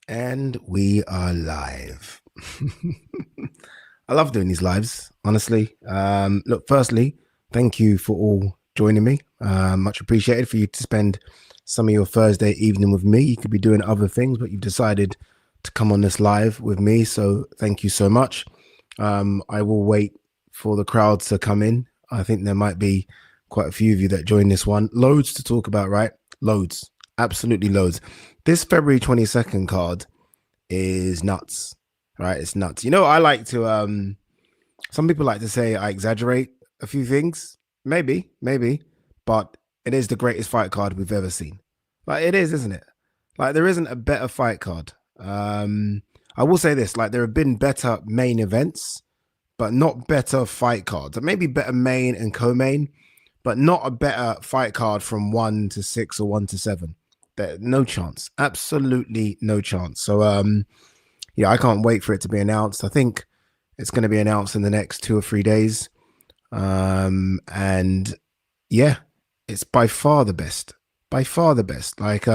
And we are live. I love doing these lives, honestly. Look, firstly, thank you for all joining me. Much appreciated for you to spend some of your Thursday evening with me. You could be doing other things, but you've decided to come on this live with me. So thank you so much. I will wait for the crowds to come in. I think there might be quite a few of you that join this one. Loads to talk about, right? Loads. Absolutely loads. This February 22nd card is nuts, right? It's nuts. You know, I like to some people like to say I exaggerate a few things. Maybe, but it is the greatest fight card we've ever seen. Like, it is, isn't it? Like, there isn't a better fight card. I will say this, like, there have been better main events, but not better fight cards. Maybe better main and co-main, but not a better fight card from 1 to 6 or 1 to 7. No chance. Absolutely no chance. So yeah, I can't wait for it to be announced. I think it's going to be announced in the next 2 or 3 days. And yeah, it's by far the best. By far the best. Like,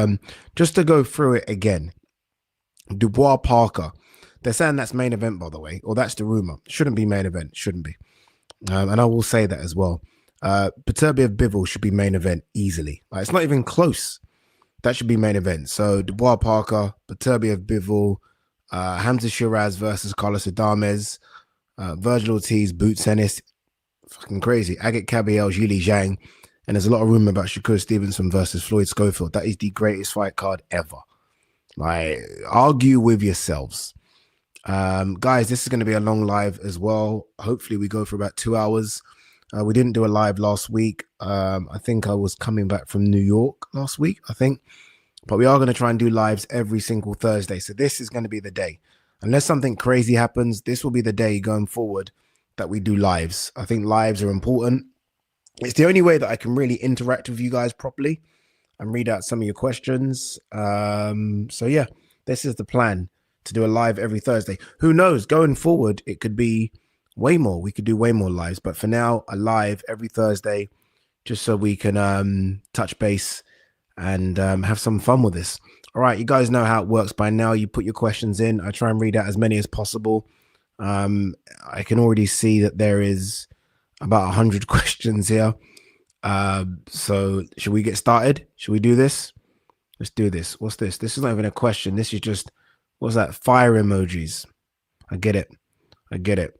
just to go through it again. Dubois Parker. They're saying that's main event, by the way, or that's the rumor. Shouldn't be main event. Shouldn't be. And I will say that as well. BETERBIEV-BIVOL should be main event easily. Like, it's not even close. That should be main event. So Dubois Parker, BETERBIEV-BIVOL, Hamza Shiraz versus Carlos Adames, Virgil Ortiz, Boots Ennis, fucking crazy. Agit Kabayel, Zhang, and there's a lot of rumor about Shakur Stevenson versus Floyd Schofield. That is the greatest fight card ever. Like, argue with yourselves. Guys, this is going to be a long live as well. Hopefully we go for about 2 hours. We didn't do a live last week. I think I was coming back from New York last week, I think. But we are going to try and do lives every single Thursday. So this is going to be the day. Unless something crazy happens, this will be the day going forward that we do lives. I think lives are important. It's the only way that I can really interact with you guys properly and read out some of your questions. So yeah, this is the plan, to do a live every Thursday. Who knows? Going forward, it could be way more. We could do way more lives. But for now, a live every Thursday, just so we can touch base and have some fun with this. All right, you guys know how it works by now. You put your questions in. I try and read out as many as possible. I can already see that there is about 100 questions here. So should we get started? Should we do this? Let's do this. What's this? This is not even a question. This is just, what's that? Fire emojis. I get it. I get it.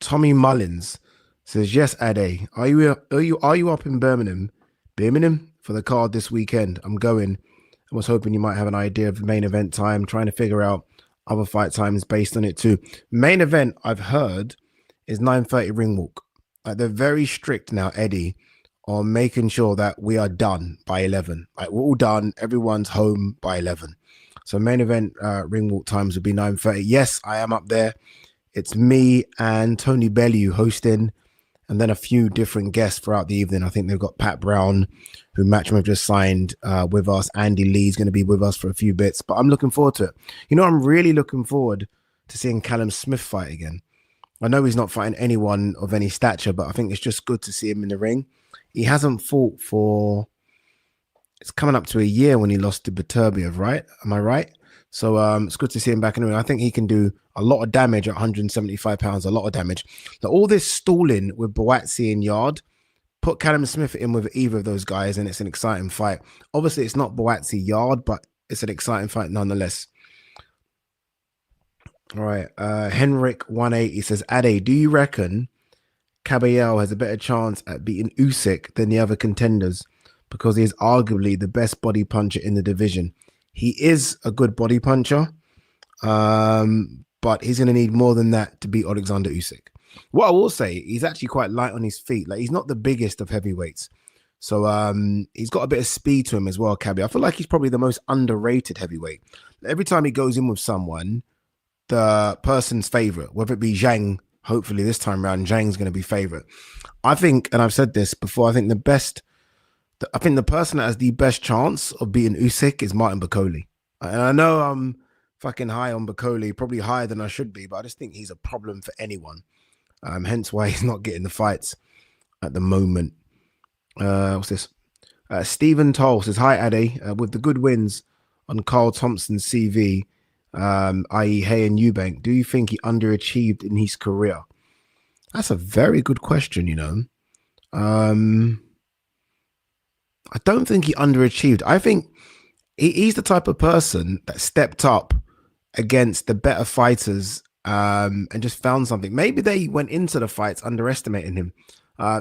Tommy Mullins says, yes, Ade. Are you up in Birmingham for the card this weekend? I'm going. I was hoping you might have an idea of the main event time, trying to figure out other fight times based on it too. Main event, I've heard, is 9:30 ring walk. Like, they're very strict now, Eddie, on making sure that we are done by 11. Like, we're all done. Everyone's home by 11. So main event ring walk times would be 9:30. Yes, I am up there. It's me and Tony Bellew hosting, and then a few different guests throughout the evening. I think they've got Pat Brown, who Matchroom just signed with us. Andy Lee's going to be with us for a few bits, but I'm looking forward to it. You know, I'm really looking forward to seeing Callum Smith fight again. I know he's not fighting anyone of any stature, but I think it's just good to see him in the ring. He hasn't fought for, it's coming up to a year when he lost to BETERBIEV, right? Am I right? So it's good to see him back in the ring. I think he can do a lot of damage at 175 pounds, a lot of damage. Now, all this stalling with Buatsi and Yard, put Callum Smith in with either of those guys, and it's an exciting fight. Obviously, it's not Buatsi Yard, but it's an exciting fight nonetheless. All right. Henrik 180 says, Ade, do you reckon Kabayel has a better chance at beating Usyk than the other contenders, because he is arguably the best body puncher in the division? He is a good body puncher, but he's going to need more than that to beat Alexander Usyk. What I will say, he's actually quite light on his feet. Like, he's not the biggest of heavyweights. So he's got a bit of speed to him as well, Cabby. I feel like he's probably the most underrated heavyweight. Every time he goes in with someone, the person's favorite, whether it be Zhang, hopefully this time around, Zhang's going to be favorite. I think, and I've said this before, I think the person that has the best chance of beating Usyk is Martin Bakole. And I know I'm fucking high on Bakole, probably higher than I should be, but I just think he's a problem for anyone. Hence why he's not getting the fights at the moment. What's this? Stephen Toll says, hi, Ade. With the good wins on Carl Thompson's CV, i.e. Hay and Eubank? Do you think he underachieved in his career? That's a very good question, you know. I don't think he underachieved. I think he's the type of person that stepped up against the better fighters and just found something. Maybe they went into the fights underestimating him.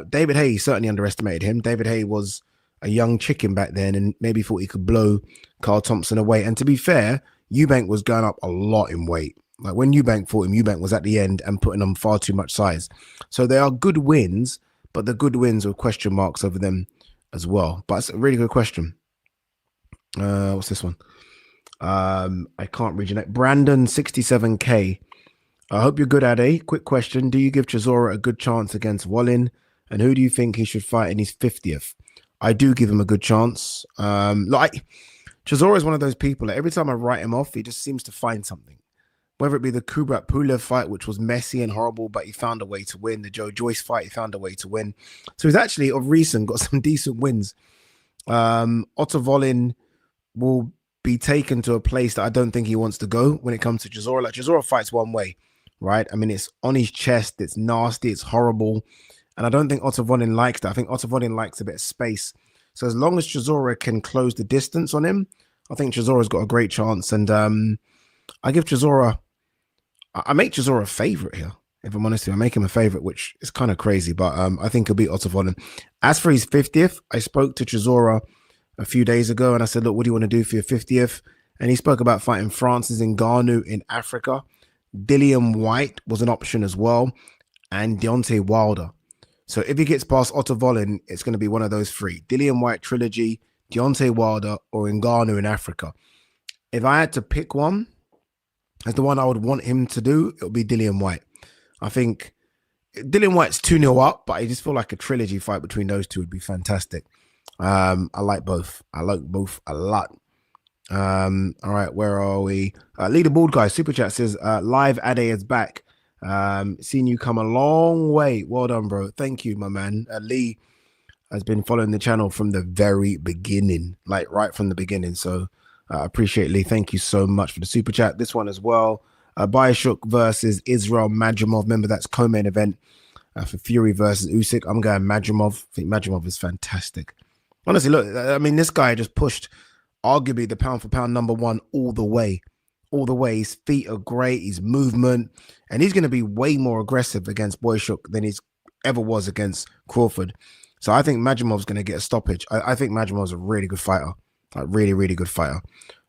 David Haye certainly underestimated him. David Haye was a young chicken back then and maybe thought he could blow Carl Thompson away. And to be fair, Eubank was going up a lot in weight. Like when Eubank fought him, Eubank was at the end and putting on far too much size. So they are good wins, but the good wins with question marks over them as well. But it's a really good question. What's this one? I can't read your name. Brandon 67K. I hope you're good at a quick question. Do you give Chisora a good chance against Wallin? And who do you think he should fight in his 50th? I do give him a good chance. Like Chisora is one of those people that every time I write him off, he just seems to find something. Whether it be the Kubrat Pulev fight, which was messy and horrible, but he found a way to win. The Joyce fight, he found a way to win. So he's actually, of recent, got some decent wins. Otto Wallin will be taken to a place that I don't think he wants to go when it comes to Chisora. Like Chisora fights one way, right? I mean, it's on his chest, it's nasty, it's horrible. And I don't think Otto Wallin likes that. I think Otto Wallin likes a bit of space. So as long as Chisora can close the distance on him, I think Chisora's got a great chance. And I give Chisora, I make Chisora a favorite here. If I'm honest with you, I make him a favorite, which is kind of crazy, but I think he'll beat Otto Wallin. As for his 50th, I spoke to Chisora a few days ago and I said, look, what do you want to do for your 50th? And he spoke about fighting Francis Ngannou in Africa. Dillian White was an option as well, and Deontay Wilder. So if he gets past Otto Wallin, it's going to be one of those three: Dillian White trilogy, Deontay Wilder, or Ngannou in Africa. If I had to pick one as the one I would want him to do, it would be Dillian White. I think Dillian White's 2-0 up, but I just feel like a trilogy fight between those two would be fantastic. I like both. I like both a lot. All right, where are we? Leaderboard guy, Super Chat says, live Ade is back. Seen you come a long way. Well done, bro. Thank you, my man. Lee has been following the channel from the very beginning, like right from the beginning. So I appreciate Lee. Thank you so much for the Super Chat. This one as well. Bayashuk versus Israel Madrimov. Remember, that's co-main event for Fury versus Usyk. I'm going Madrimov. I think Madrimov is fantastic. Honestly, look, I mean, this guy just pushed arguably the pound for pound #1 all the way. All the way. His feet are great, his movement, and he's going to be way more aggressive against Boychuk than he's ever was against Crawford. So I think Madrimov's going to get a stoppage. I think Madrimov's a really good fighter. Like really, really good fighter.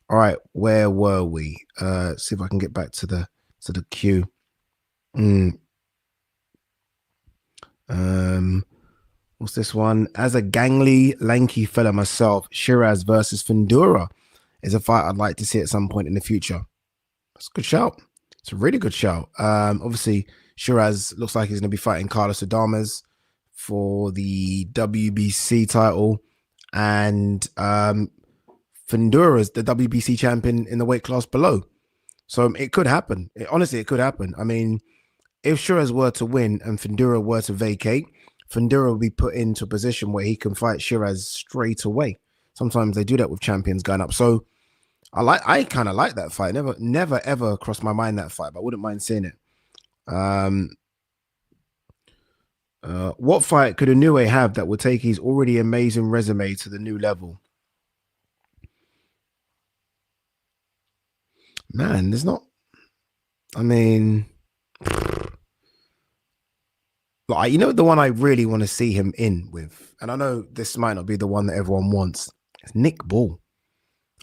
All right, where were we? See if I can get back to the queue. What's this one? As a gangly, lanky fella myself, Shiraz versus Fundura is a fight I'd like to see at some point in the future. That's a good shout. It's a really good shout. Obviously, Shiraz looks like he's going to be fighting Carlos Adames for the WBC title, and Fundura's the WBC champion in the weight class below. So it could happen. Honestly, it could happen. I mean, if Shiraz were to win and Fundura were to vacate, Fundura will be put into a position where he can fight Shiraz straight away. Sometimes they do that with champions going up. So I kind of like that fight. Never ever crossed my mind that fight, but I wouldn't mind seeing it. What fight could Inoue have that would take his already amazing resume to the new level? Man, there's not. I mean, like, you know, the one I really want to see him in with, and I know this might not be the one that everyone wants. It's Nick Ball.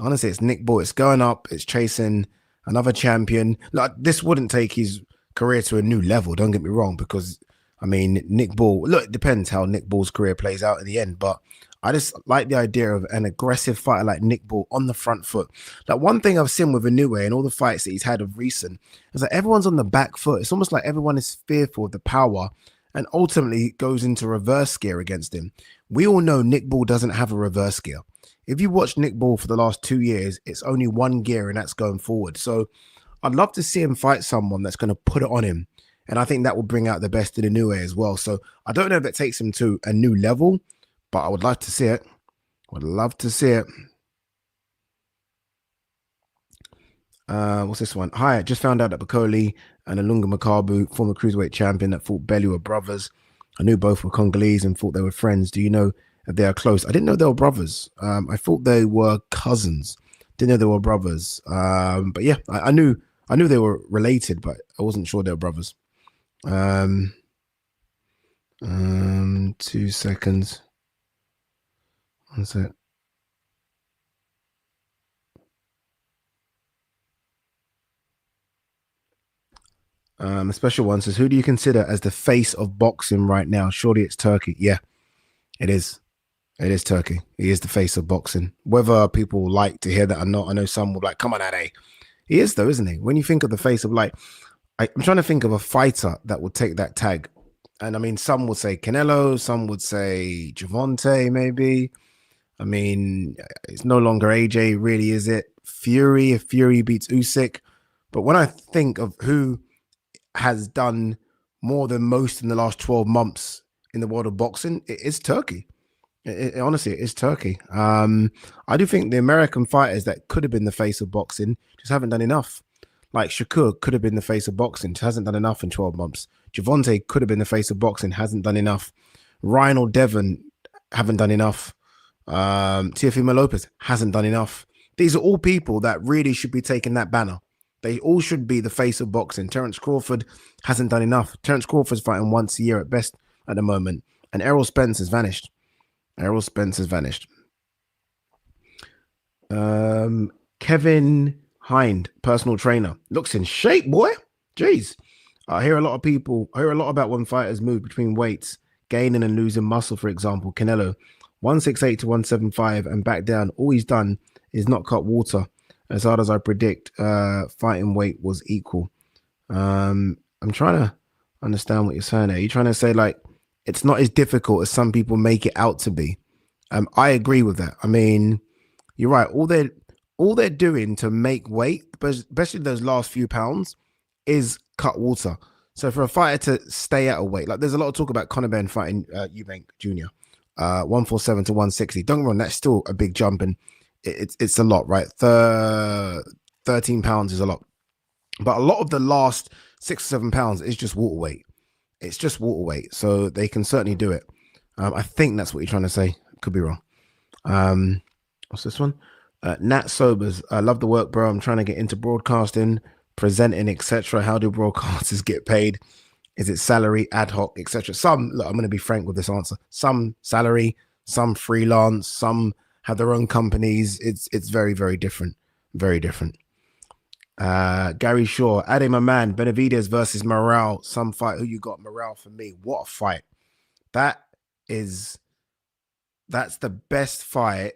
Honestly, it's Nick Ball. It's going up. It's chasing another champion. Like, this wouldn't take his career to a new level. Don't get me wrong, because I mean, Nick Ball. Look, it depends how Nick Ball's career plays out in the end, but I just like the idea of an aggressive fighter like Nick Ball on the front foot. Like, one thing I've seen with Inoue and all the fights that he's had of recent is that everyone's on the back foot. It's almost like everyone is fearful of the power and ultimately goes into reverse gear against him. We all know Nick Ball doesn't have a reverse gear. If you watch Nick Ball for the last 2 years, it's only one gear, and that's going forward. So I'd love to see him fight someone that's going to put it on him. And I think that will bring out the best in Inoue as well. So I don't know if it takes him to a new level, but I would like to see it. Would love to see it. What's this one? Hi, I just found out that Bakole and Alunga Makabu, former cruiserweight champion that fought Bellew, were brothers. I knew both were Congolese and thought they were friends. Do you know if they are close? I didn't know they were brothers. I thought they were cousins. Didn't know they were brothers. But yeah, I knew they were related, but I wasn't sure they were brothers. 2 seconds. One sec. A special one says, who do you consider as the face of boxing right now? Surely it's Turkey. Yeah, it is. It is Turkey. He is the face of boxing. Whether people like to hear that or not, I know some will be like, come on, Ade. He is though, isn't he? When you think of the face of like, I'm trying to think of a fighter that would take that tag. And I mean, some would say Canelo, some would say Javante, maybe. I mean, it's no longer AJ, really, is it? Fury, if Fury beats Usyk. But when I think of who has done more than most in the last 12 months in the world of boxing, it is Turkey. Honestly, it is Turkey. I do think the American fighters that could have been the face of boxing just haven't done enough. Like Shakur could have been the face of boxing, just hasn't done enough in 12 months. Javante could have been the face of boxing, hasn't done enough. Ryan or Devin haven't done enough. Teofimo Lopez hasn't done enough. These are all people that really should be taking that banner. They all should be the face of boxing. Terence Crawford hasn't done enough. Terence Crawford's fighting once a year at best at the moment. And Errol Spence has vanished. Errol Spence has vanished. Kevin Hind, personal trainer. Looks in shape, boy. Jeez. I hear a lot about when fighters move between weights, gaining and losing muscle, for example. Canelo, 168 to 175 and back down. All he's done is not cut water. As hard as I predict, fighting weight was equal. I'm trying to understand what you're saying there. You're trying to say like it's not as difficult as some people make it out to be. I agree with that. I mean, you're right. All they're doing to make weight, especially those last few pounds, is cut water. So for a fighter to stay at a weight, like there's a lot of talk about Conor McGregor fighting Eubank Jr. 147 to 160. Don't get me wrong, that's still a big jump, and it's a lot, right? 13 pounds is a lot, but a lot of the last 6 or 7 pounds is just water weight. It's just water weight, so they can certainly do it. I think that's what you're trying to say. Could be wrong. What's this one? Nat Sobers. I love the work, bro. I'm trying to get into broadcasting, presenting, etc. How do broadcasters get paid? Is it salary, ad hoc, etc.? Some, look, I'm going to be frank with this answer. Some salary, some freelance, some have their own companies. It's very, very different. Very different. Gary Shaw, Ade, my man, Benevidez versus Morrell. Some fight. Who you got? Morrell for me. What a fight. That's the best fight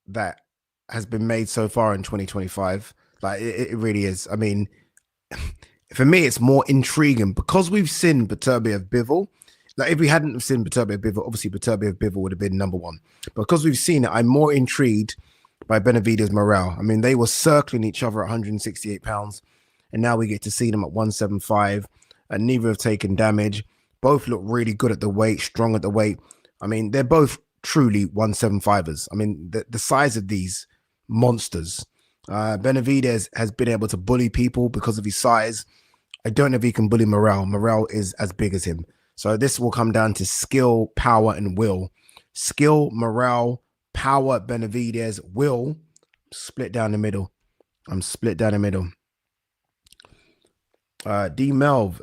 that has been made so far in 2025. Like it really is. I mean, for me, it's more intriguing because we've seen BETERBIEV-BIVOL. Like if we hadn't have seen BETERBIEV-BIVOL, obviously BETERBIEV-BIVOL would have been number one. But because we've seen it, I'm more intrigued by Benevidez Morrell. I mean, they were circling each other at 168 pounds, and now we get to see them at 175, and neither have taken damage. Both look really good at the weight, strong at the weight. I mean, they're both truly 175ers. I mean, the size of these monsters. Benevidez has been able to bully people because of his size. I don't know if he can bully Morrell. Morrell is as big as him. So this will come down to skill, power, and will. Skill, Morrell, power, Benevidez, will. Split down the middle. I'm split down the middle. D Melv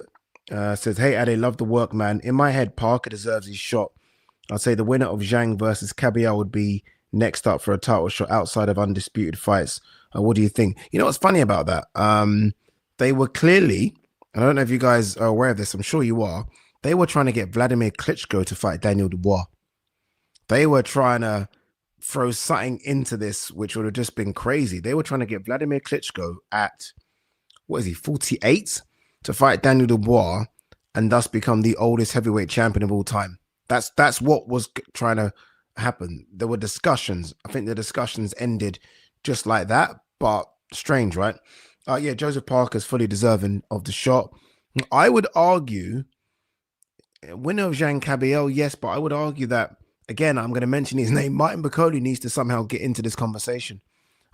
says, hey, Ade, love the work, man. In my head, Parker deserves his shot. I'd say the winner of Zhang versus Kabayel would be next up for a title shot outside of undisputed fights. What do you think? You know what's funny about that? They were clearly, I don't know if you guys are aware of this, I'm sure you are, they were trying to get Vladimir Klitschko to fight Daniel Dubois. They were trying to throw something into this, which would have just been crazy. They were trying to get Vladimir Klitschko at, what is he, 48? To fight Daniel Dubois and thus become the oldest heavyweight champion of all time. That's what was trying to happen. There were discussions. I think the discussions ended just like that, but strange, right? Yeah, Joseph Parker's fully deserving of the shot. I would argue, winner of Zhang Kabayel, yes, but I would argue that, again, I'm going to mention his name, Martin Bakole needs to somehow get into this conversation.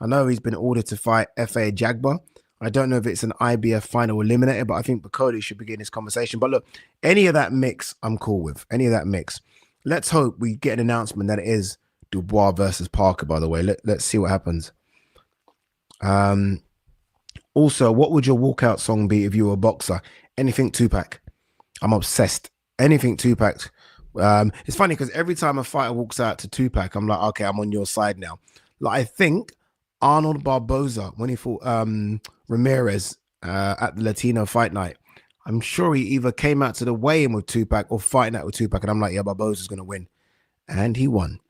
I know he's been ordered to fight FA Jagba. I don't know if it's an IBF final eliminator, but I think Bakole should begin this conversation. But look, any of that mix, I'm cool with. Any of that mix. Let's hope we get an announcement that it is Dubois versus Parker, by the way. Let's see what happens. Also, what would your walkout song be if you were a boxer? Anything Tupac. I'm obsessed. Anything Tupac. It's funny because every time a fighter walks out to Tupac, I'm like, okay, I'm on your side now. Like, I think Arnold Barboza, when he fought Ramirez at the Latino fight night, I'm sure he either came out to the weigh-in with Tupac or fighting out with Tupac, and I'm like, yeah, Barboza's going to win. And he won.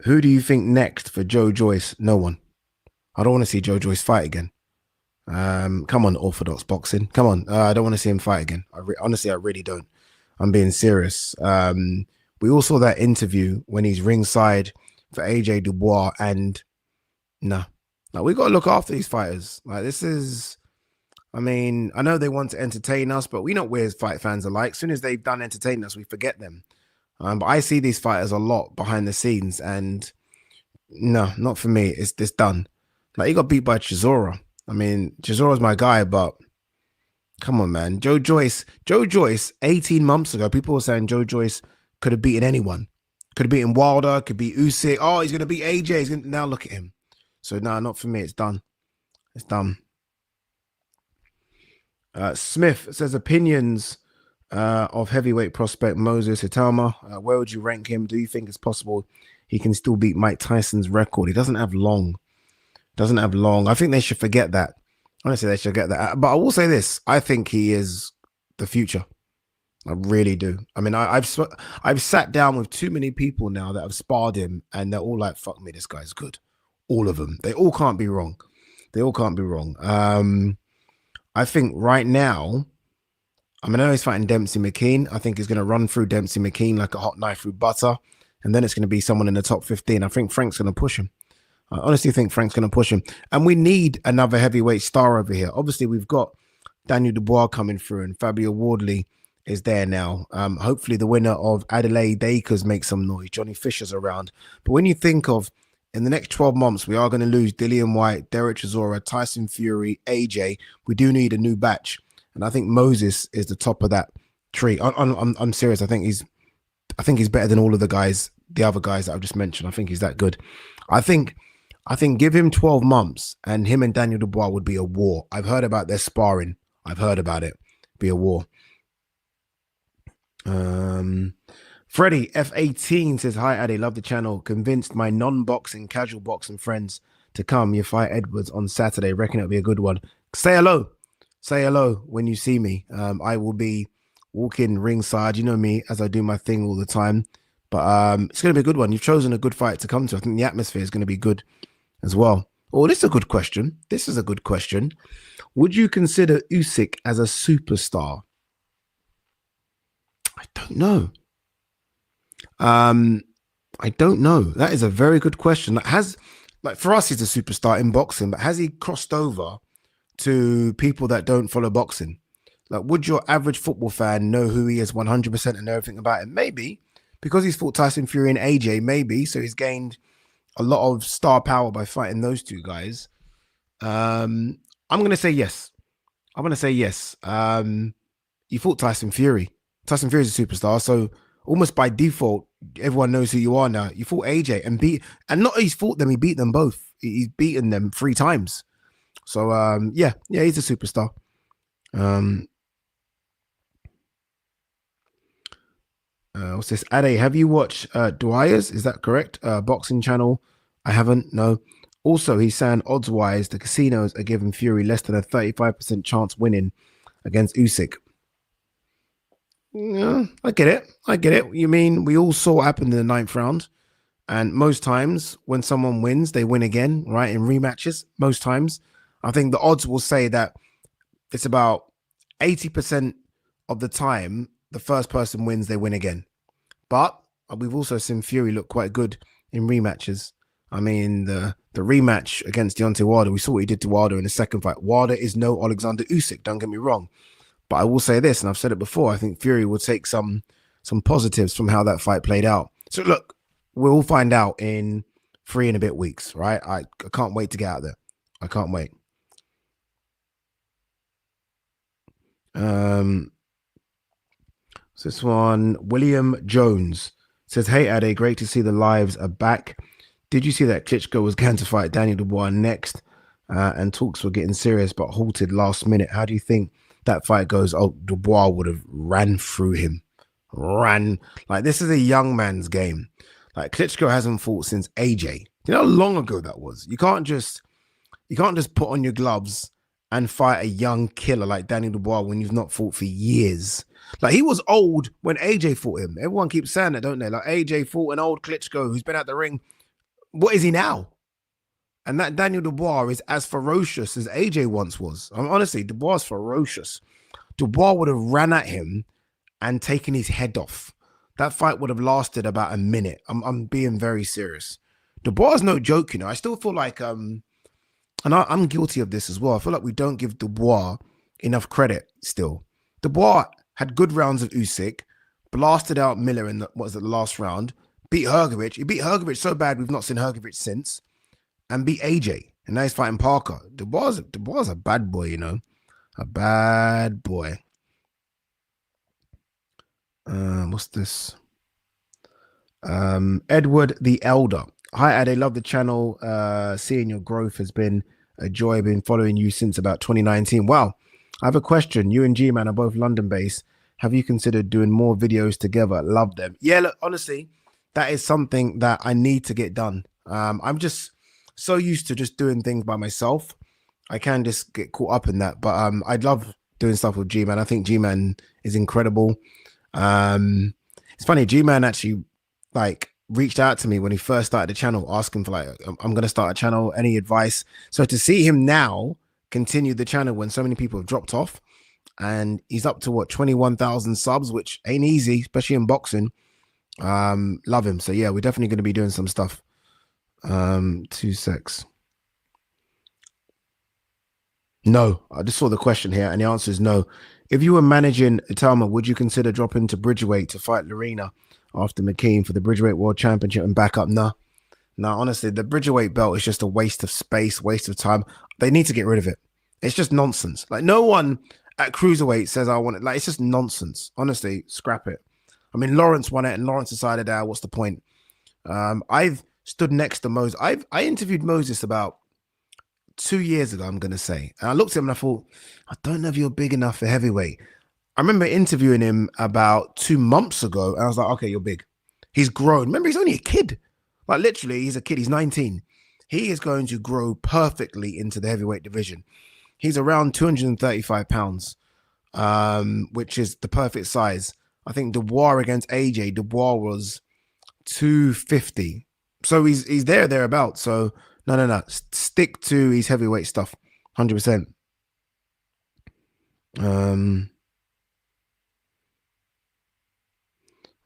Who do you think next for Joe Joyce? No one. I don't want to see Joe Joyce fight again. Come on, Orthodox boxing. Come on. I don't want to see him fight again. Honestly, I really don't. I'm being serious. We all saw that interview when he's ringside for AJ Dubois, and no, like, we got to look after these fighters. Like, this is, I mean, I know they want to entertain us, but we know where fight fans are like. As soon as they've done entertaining us, we forget them. But I see these fighters a lot behind the scenes, and no, not for me. It's this done. Like, he got beat by Chisora. I mean, Chisora's my guy, but come on, man. Joe Joyce, 18 months ago, people were saying Joe Joyce could have beaten anyone. Could have beaten Wilder, could beat Usyk. Oh, he's going to beat AJ. Now look at him. So, no, not for me. It's done. It's done. Smith says opinions of heavyweight prospect Moses Itauma. Where would you rank him? Do you think it's possible he can still beat Mike Tyson's record? He doesn't have long. I think they should forget that. Honestly, they should get that. But I will say this. I think he is the future. I really do. I mean, I've sat down with too many people now that have sparred him, and they're all like, fuck me, this guy's good. All of them. They all can't be wrong. I think right now, I mean, I know he's fighting Dempsey McKean. I think he's going to run through Dempsey McKean like a hot knife through butter. And then it's going to be someone in the top 15. I think Frank's going to push him. I honestly think Frank's going to push him. And we need another heavyweight star over here. Obviously, we've got Daniel Dubois coming through, and Fabio Wardley is there now. Hopefully, the winner of Adelaide Acres makes some noise. Johnny Fisher's around. But when you think of, in the next 12 months, we are going to lose Dillian White, Derek Chisora, Tyson Fury, AJ. We do need a new batch. And I think Moses is the top of that tree. I'm serious. I think he's better than all of the other guys that I've just mentioned. I think he's that good. I think give him 12 months and him and Daniel Dubois would be a war. I've heard about their sparring. I've heard about it. Be a war. Freddie F18 says, hi, Addy, love the channel. Convinced my non-boxing, casual boxing friends to come. You fight Edwards on Saturday. Reckon it'll be a good one. Say hello. Say hello when you see me. I will be walking ringside. You know me, as I do my thing all the time. But it's going to be a good one. You've chosen a good fight to come to. I think the atmosphere is going to be good as well. Oh, this is a good question. Would you consider Usyk as a superstar? I don't know. I don't know. That is a very good question. For us, he's a superstar in boxing, but has he crossed over to people that don't follow boxing? Like, would your average football fan know who he is 100% and know everything about him? Maybe, because he's fought Tyson Fury and AJ, maybe. So he's gained a lot of star power by fighting those two guys. I'm going to say yes. You fought Tyson Fury. Tyson Fury is a superstar. So almost by default, everyone knows who you are now. You fought AJ and not he's fought them, he beat them both. He's beaten them 3 times. So yeah, he's a superstar. What's this? Ade, have you watched Dwyer's? Is that correct? Boxing channel. I haven't. No. Also, he's saying odds-wise, the casinos are giving Fury less than a 35% chance winning against Usyk. Yeah, I get it. You mean we all saw what happened in the 9th round, and most times when someone wins, they win again, right? In rematches, most times. I think the odds will say that it's about 80% of the time the first person wins, they win again. But we've also seen Fury look quite good in rematches. I mean, the rematch against Deontay Wilder, we saw what he did to Wilder in the second fight. Wilder is no Alexander Usyk, don't get me wrong. But I will say this, and I've said it before, I think Fury will take some positives from how that fight played out. So look, we'll find out in 3 and a bit weeks, right? I can't wait to get out there. I can't wait. So this one, William Jones says, "Hey Ade, great to see the lives are back. Did you see that Klitschko was going to fight Daniel Dubois next, and talks were getting serious but halted last minute? How do you think that fight goes?" Oh, Dubois would have ran through him. Like, this is a young man's game. Like, Klitschko hasn't fought since AJ. You know how long ago that was? You can't just put on your gloves and fight a young killer like Daniel Dubois when you've not fought for years. Like, he was old when AJ fought him. Everyone keeps saying that, don't they? Like, AJ fought an old Klitschko who's been at the ring. What is he now? And that Daniel Dubois is as ferocious as AJ once was. Honestly, Dubois is ferocious. Dubois would have ran at him and taken his head off. That fight would have lasted about a minute. I'm being very serious. Dubois is no joke, you know. I still feel like, and I'm guilty of this as well. I feel like we don't give Dubois enough credit still. Dubois had good rounds of Usyk, blasted out Miller in the last round, beat Hrgovic. He beat Hrgovic so bad we've not seen Hrgovic since, and beat AJ. And now he's fighting Parker. Dubois is a bad boy, you know. A bad boy. What's this? Edward the Elder. "Hi, Ade. Love the channel. Seeing your growth has been a joy. I've been following you since about 2019. Wow. I have a question. You and Gman are both London-based. Have you considered doing more videos together? Love them." Yeah, look, honestly, that is something that I need to get done. I'm just so used to just doing things by myself. I can just get caught up in that. But I'd love doing stuff with Gman. I think Gman is incredible. It's funny, Gman actually like reached out to me when he first started the channel, asking for like, "I'm going to start a channel, any advice?" So to see him now continue the channel when so many people have dropped off, and he's up to what, 21,000 subs, which ain't easy, especially in boxing. Love him. So yeah, we're definitely going to be doing some stuff. 2 secs. No, I just saw the question here, and the answer is no. If you were managing Itauma, would you consider dropping to Bridgeweight to fight Lorena after McKean for the Bridgeweight World Championship and back up? No, honestly, the Bridgeweight belt is just a waste of space, waste of time. They need to get rid of it. It's just nonsense. Like, no one at Cruiserweight says I want it. Like, it's just nonsense. Honestly, scrap it. I mean, Lawrence won it, and Lawrence decided, what's the point? I've stood next to Moses. I interviewed Moses about 2 years ago, I'm going to say. And I looked at him and I thought, I don't know if you're big enough for heavyweight. I remember interviewing him about 2 months ago, and I was like, okay, you're big. He's grown. Remember, he's only a kid. Like, literally, he's a kid. He's 19. He is going to grow perfectly into the heavyweight division. He's around 235 pounds, which is the perfect size. I think Dubois against AJ, Dubois was 250. So he's thereabouts. So no. Stick to his heavyweight stuff, 100%.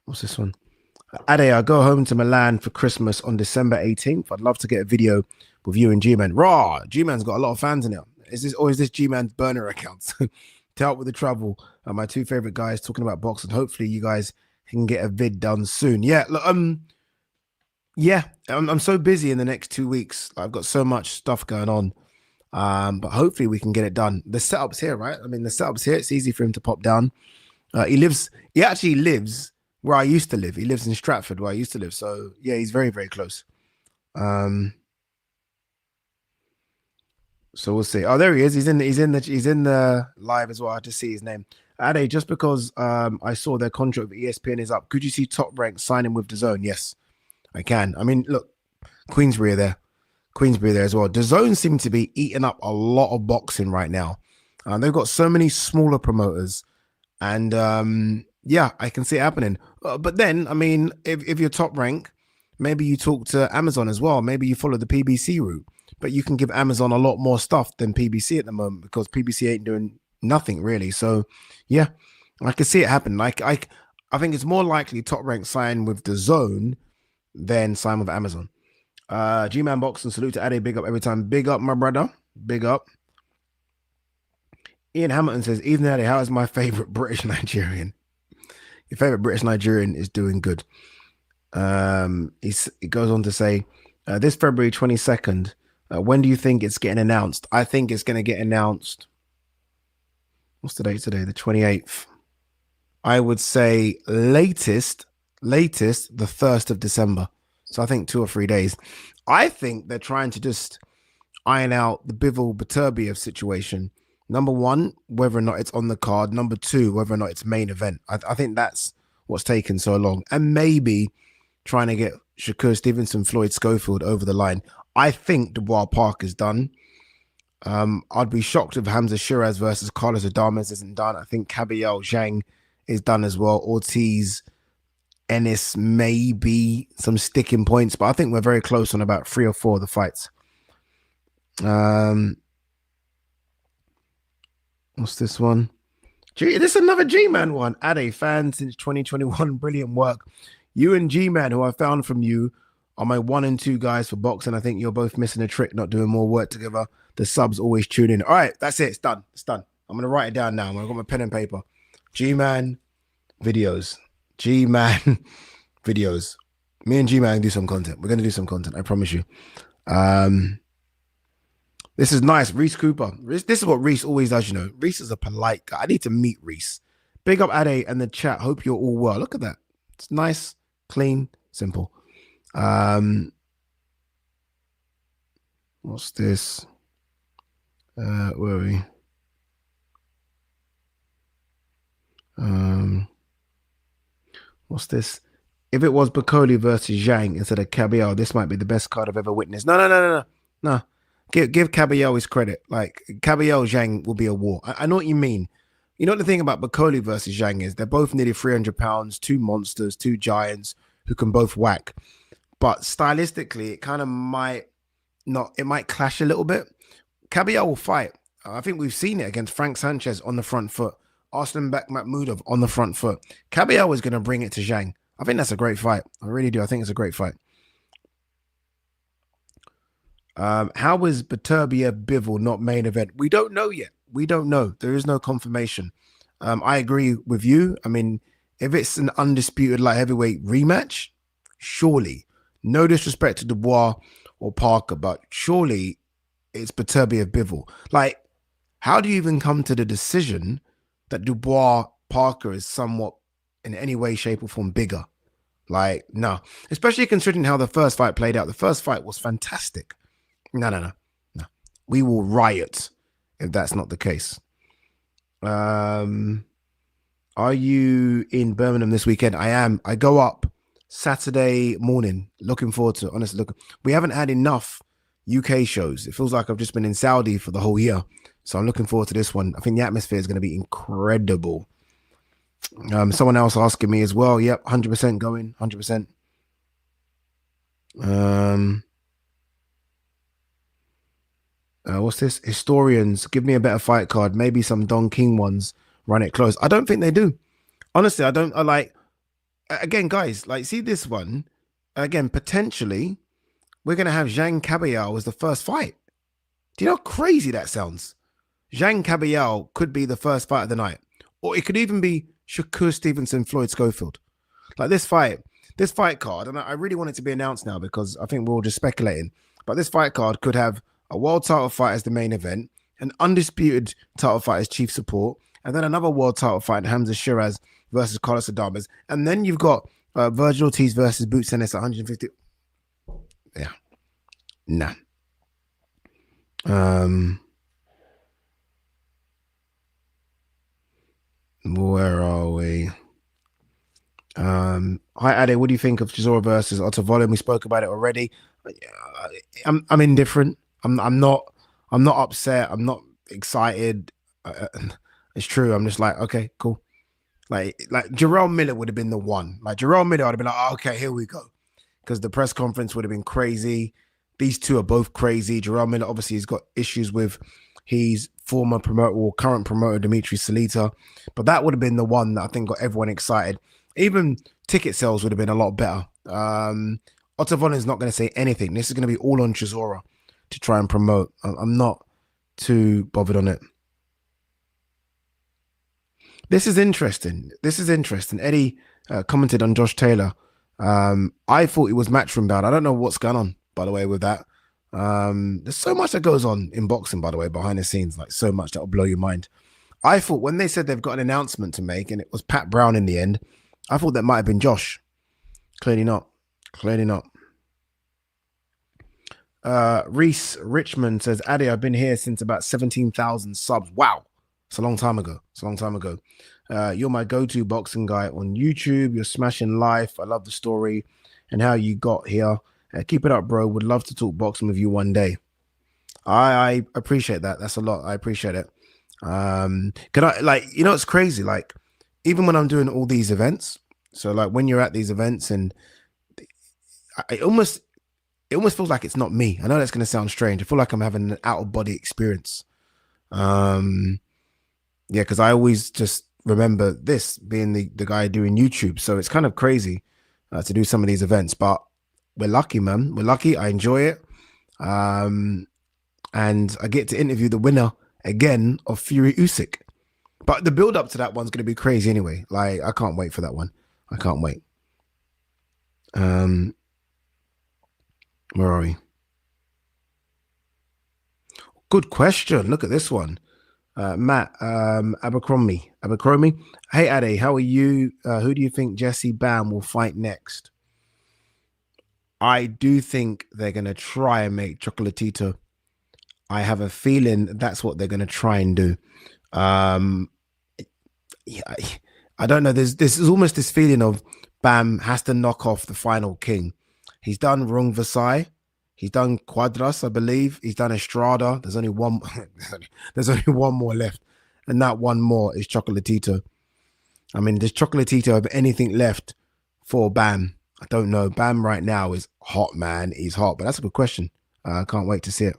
What's this one? Ade, I go home to Milan for Christmas on December 18th. I'd love to get a video with you and G-Man. Raw, G-Man's got a lot of fans in it. Is this G-Man's burner account? To help with the travel. My 2 favorite guys talking about boxing. Hopefully you guys can get a vid done soon. Yeah, look, yeah, I'm so busy in the next 2 weeks. I've got so much stuff going on. But hopefully we can get it done. The setup's here, right? I mean, the setup's here. It's easy for him to pop down. He actually lives where I used to live. He lives in Stratford, where I used to live. So yeah, he's very, very close. So we'll see. Oh, there he is. He's in the live as well. I just see his name. Ade, just because I saw their contract with ESPN is up, could you see Top Rank signing with DAZN? Yes, I can. I mean, look, Queensbury are there. Queensbury there as well. DAZN seem to be eating up a lot of boxing right now. They've got so many smaller promoters, and yeah, I can see it happening. But then, I mean, if you're Top Rank, maybe you talk to Amazon as well. Maybe you follow the PBC route, but you can give Amazon a lot more stuff than PBC at the moment because PBC ain't doing nothing really. So yeah, I can see it happen. Like I think it's more likely Top Rank sign with DAZN than sign with Amazon. G-Man Boxing, salute to Ade, big up every time. Big up, my brother. Big up. Ian Hamilton says, even Ade, how is my favorite British Nigerian? Your favorite British Nigerian is doing good. He goes on to say, This February 22nd. When do you think it's getting announced? I think it's going to get announced. What's the date today? The 28th. I would say latest, the 1st of December. So I think 2 or 3 days. I think they're trying to just iron out the Bivol BETERBIEV situation. Number one, whether or not it's on the card. Number two, whether or not it's main event. I think that's what's taken so long. And maybe trying to get Shakur Stevenson, Floyd Schofield over the line. I think Dubois Park is done. I'd be shocked if Hamza Shiraz versus Carlos Adames isn't done. I think Kabayel Zhang is done as well. Ortiz, Ennis, maybe some sticking points, but I think we're very close on about 3 or 4 of the fights. What's this one? This is another Gman one. Ade, fan since 2021. Brilliant work. You and Gman, who I found from you, are my 1 and 2 guys for boxing. I think you're both missing a trick, not doing more work together. The subs always tune in. All right, that's it. It's done. It's done. I'm going to write it down now. I've got my pen and paper. G-Man videos. G-Man videos. Me and G-Man do some content. We're going to do some content. I promise you. This is nice. Reese Cooper. This is what Reese always does, you know. Reese is a polite guy. I need to meet Reese. Big up Ade and the chat. Hope you're all well. Look at that. It's nice, clean, simple. What's this? Where are we? What's this? If it was Bakole versus Zhang instead of Kabayel, this might be the best card I've ever witnessed. No. Give Kabayel his credit. Like, Kabayel Zhang will be a war. I know what you mean. You know what the thing about Bakole versus Zhang is? They're both nearly 300 pounds, 2 monsters, 2 giants who can both whack. But stylistically, it kind of might not, it might clash a little bit. Kabayel will fight. I think we've seen it against Frank Sanchez on the front foot. Arslanbek Makhmudov on the front foot. Kabayel is going to bring it to Zhang. I think that's a great fight. I really do. I think it's a great fight. How is BETERBIEV-BIVOL not main event? We don't know yet. We don't know. There is no confirmation. I agree with you. I mean, if it's an undisputed light heavyweight rematch, surely, no disrespect to Dubois or Parker, but surely it's BETERBIEV-BIVOL. Like, how do you even come to the decision that Dubois Parker is somewhat in any way, shape, or form bigger? Like, no. Especially considering how the first fight played out. The first fight was fantastic. No. We will riot if that's not the case. Are you in Birmingham this weekend? I am. I go up Saturday morning. Looking forward to it. Honestly, we haven't had enough UK shows. It feels like I've just been in Saudi for the whole year. So I'm looking forward to this one. I think the atmosphere is going to be incredible. Someone else asking me as well. Yep, 100% going. 100%. What's this? Historians, give me a better fight card. Maybe some Don King ones. Run it close. I don't think they do. Honestly, I don't. I like. Again, guys, like, see this one. Again, potentially, we're gonna have Zhang Kabayel as the first fight. Do you know how crazy that sounds? Zhang Kabayel could be the first fight of the night, or it could even be Shakur Stevenson, Floyd Schofield. Like, this fight card, and I really want it to be announced now because I think we're all just speculating. But this fight card could have a world title fight as the main event, an undisputed title fight as chief support, and then another world title fight, Hamza Shiraz versus Carlos Adames. And then you've got Virgil Ortiz versus Boots Ennis at 150. Yeah. Nah. Where are we? Hi, Ade. What do you think of Chisora versus Ottavolo? We spoke about it already. I'm indifferent. I'm not upset. I'm not excited. It's true. I'm just like, okay, cool. Like Jarrell Miller would have been the one. Like, Jarrell Miller, I'd have been like, oh, okay, here we go. Because the press conference would have been crazy. These two are both crazy. Jarrell Miller obviously has got issues with his former promoter or current promoter, Dimitri Salita. But that would have been the one that I think got everyone excited. Even ticket sales would have been a lot better. Ottavolo is not going to say anything. This is going to be all on Chisora to try and promote. I'm not too bothered on it. This is interesting. Eddie commented on Josh Taylor. I thought it was Matchroom bound. I don't know what's going on. by the way, with that. There's so much that goes on in boxing, by the way, behind the scenes, like so much that will blow your mind. I thought when they said they've got an announcement to make and it was Pat Brown in the end, I thought that might have been Josh. Clearly not. Clearly not. Reese Richmond says, Addy, I've been here since about 17,000 subs. Wow. It's a long time ago. It's a long time ago. You're my go-to boxing guy on YouTube. You're smashing life. I love the story and how you got here. Keep it up, bro. Would love to talk boxing with you one day. I appreciate that. That's a lot. I appreciate it. Can I, like, you know, it's crazy. Like, even when I'm doing all these events, so like when you're at these events and it almost feels like it's not me. I know that's going to sound strange. I feel like I'm having an out of body experience. Yeah, because I always just remember this being the guy doing YouTube. So it's kind of crazy to do some of these events, but we're lucky, man. We're lucky. I enjoy it. And I get to interview the winner again of Fury Usyk. But the build up to that one's going to be crazy anyway. Like, I can't wait for that one. I can't wait. Where are we? Good question. Look at this one. Matt, Abercrombie. Hey, Ade, how are you? Who do you think Jesse Bam will fight next? I do think they're going to try and make Chocolatito. I have a feeling that's what they're going to try and do. Yeah, I don't know. This is almost this feeling of Bam has to knock off the final king. He's done Rung Versailles. He's done Quadras, I believe. He's done Estrada. There's only one. There's only one more left, and that one more is Chocolatito. I mean, does Chocolatito have anything left for Bam? I don't know. Bam right now is hot, man. He's hot, but that's a good question. I can't wait to see it.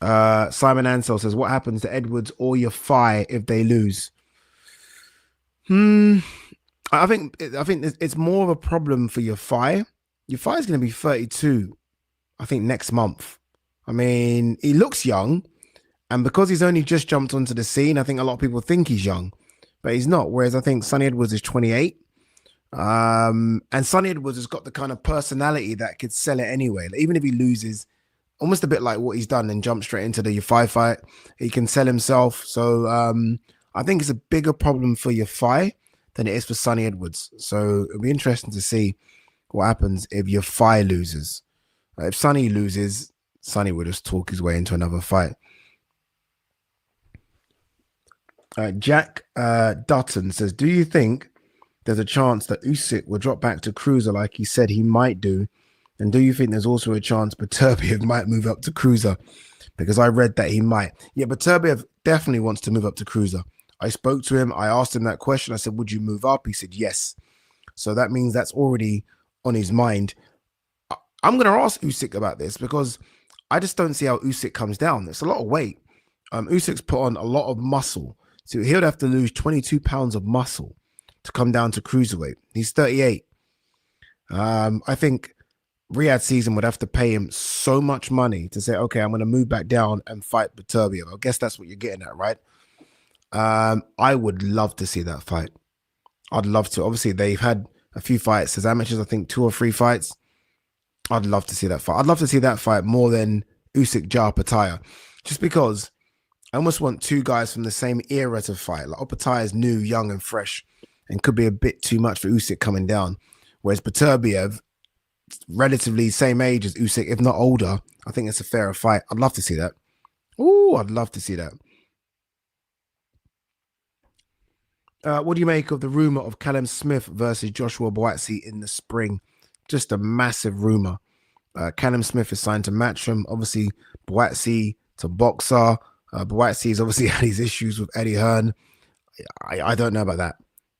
Simon Ansel says, what happens to Edwards or Yafai if they lose? I think it's more of a problem for Yafai. Yafai is going to be 32, I think, next month. I mean, he looks young, and because he's only just jumped onto the scene, I think a lot of people think he's young, but he's not. Whereas I think Sonny Edwards is 28. And Sonny Edwards has got the kind of personality that could sell it anyway. Like, even if he loses, almost a bit like what he's done and jump straight into the Yafai fight, he can sell himself. So I think it's a bigger problem for Yafai than it is for Sonny Edwards. So it'll be interesting to see what happens if Yafai loses. If Sonny loses, Sonny will just talk his way into another fight. Jack Dutton says, do you think there's a chance that Usyk will drop back to cruiser like he said he might do? And do you think there's also a chance BETERBIEV might move up to cruiser? Because I read that he might. Yeah, BETERBIEV definitely wants to move up to cruiser. I spoke to him. I asked him that question. I said, would you move up? He said, yes. So that means that's already on his mind. I'm going to ask Usyk about this because I just don't see how Usyk comes down. It's a lot of weight. Usyk's put on a lot of muscle. So he would have to lose 22 pounds of muscle to come down to cruiserweight. He's 38. I think Riyadh Season would have to pay him so much money to say, okay, I'm going to move back down and fight BETERBIEV. I guess that's what you're getting at, right? I would love to see that fight. I'd love to. Obviously, they've had a few fights as amateurs, I think 2 or 3 fights. I'd love to see that fight. I'd love to see that fight more than Usyk Opetaia, just because I almost want 2 guys from the same era to fight. Like Opetaia is new, young, and fresh, and could be a bit too much for Usyk coming down. Whereas BETERBIEV, relatively same age as Usyk, if not older, I think it's a fairer fight. I'd love to see that. Oh, I'd love to see that. What do you make of the rumor of Callum Smith versus Joshua Buatsi in the spring? Just a massive rumor. Callum Smith is signed to Matchroom. Obviously, Buatsi to Boxer. Buatsi has obviously had his issues with Eddie Hearn. I don't know about that.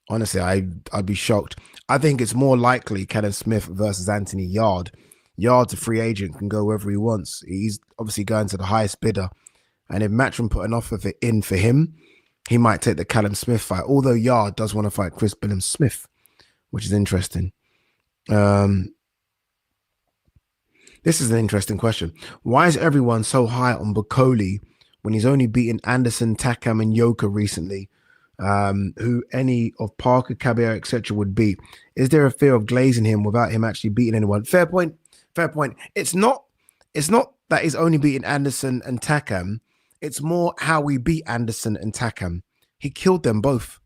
Honestly, I'd be shocked. I think it's more likely Callum Smith versus Anthony Yard. Yard's a free agent, can go wherever he wants. He's obviously going to the highest bidder. And if Matchroom put an offer in for him, he might take the Callum Smith fight. Although Yard does want to fight Chris Billam-Smith, which is interesting. This is an interesting question. Why is everyone so high on Bakole when he's only beaten Anderson, Takam, and Yoka recently? who any of Parker, Kabayel, etc. would beat. Is there a fear of glazing him without him actually beating anyone? Fair point. Fair point. It's not that he's only beating Anderson and Takam. It's more how he beat Anderson and Takam. He killed them both.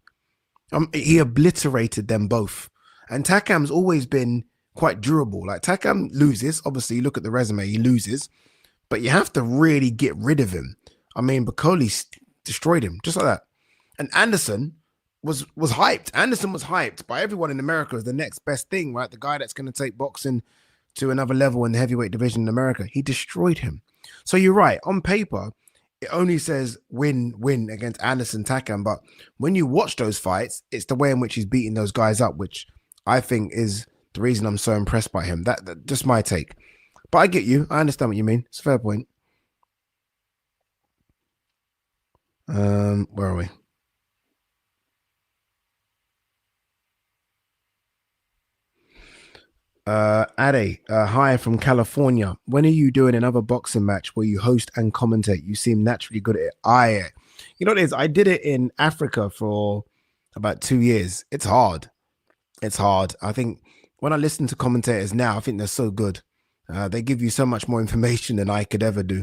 He obliterated them both. And Takam's always been quite durable. Like Takam loses. Obviously, you look at the resume, he loses. But you have to really get rid of him. I mean, Bakole destroyed him just like that. And Anderson was hyped. Anderson was hyped by everyone in America as the next best thing, right? The guy that's going to take boxing to another level in the heavyweight division in America. He destroyed him. So you're right. On paper, it only says win against Anderson Takam. But when you watch those fights, it's the way in which he's beating those guys up, which I think is the reason I'm so impressed by him. That just my take. But I get you. I understand what you mean. It's a fair point. Where are we? Ade, hi from California. When are you doing another boxing match where you host and commentate? You seem naturally good at it. You know what it is? I did it in Africa for about 2 years. It's hard. It's hard. I think when I listen to commentators now, I think they're so good. They give you so much more information than I could ever do.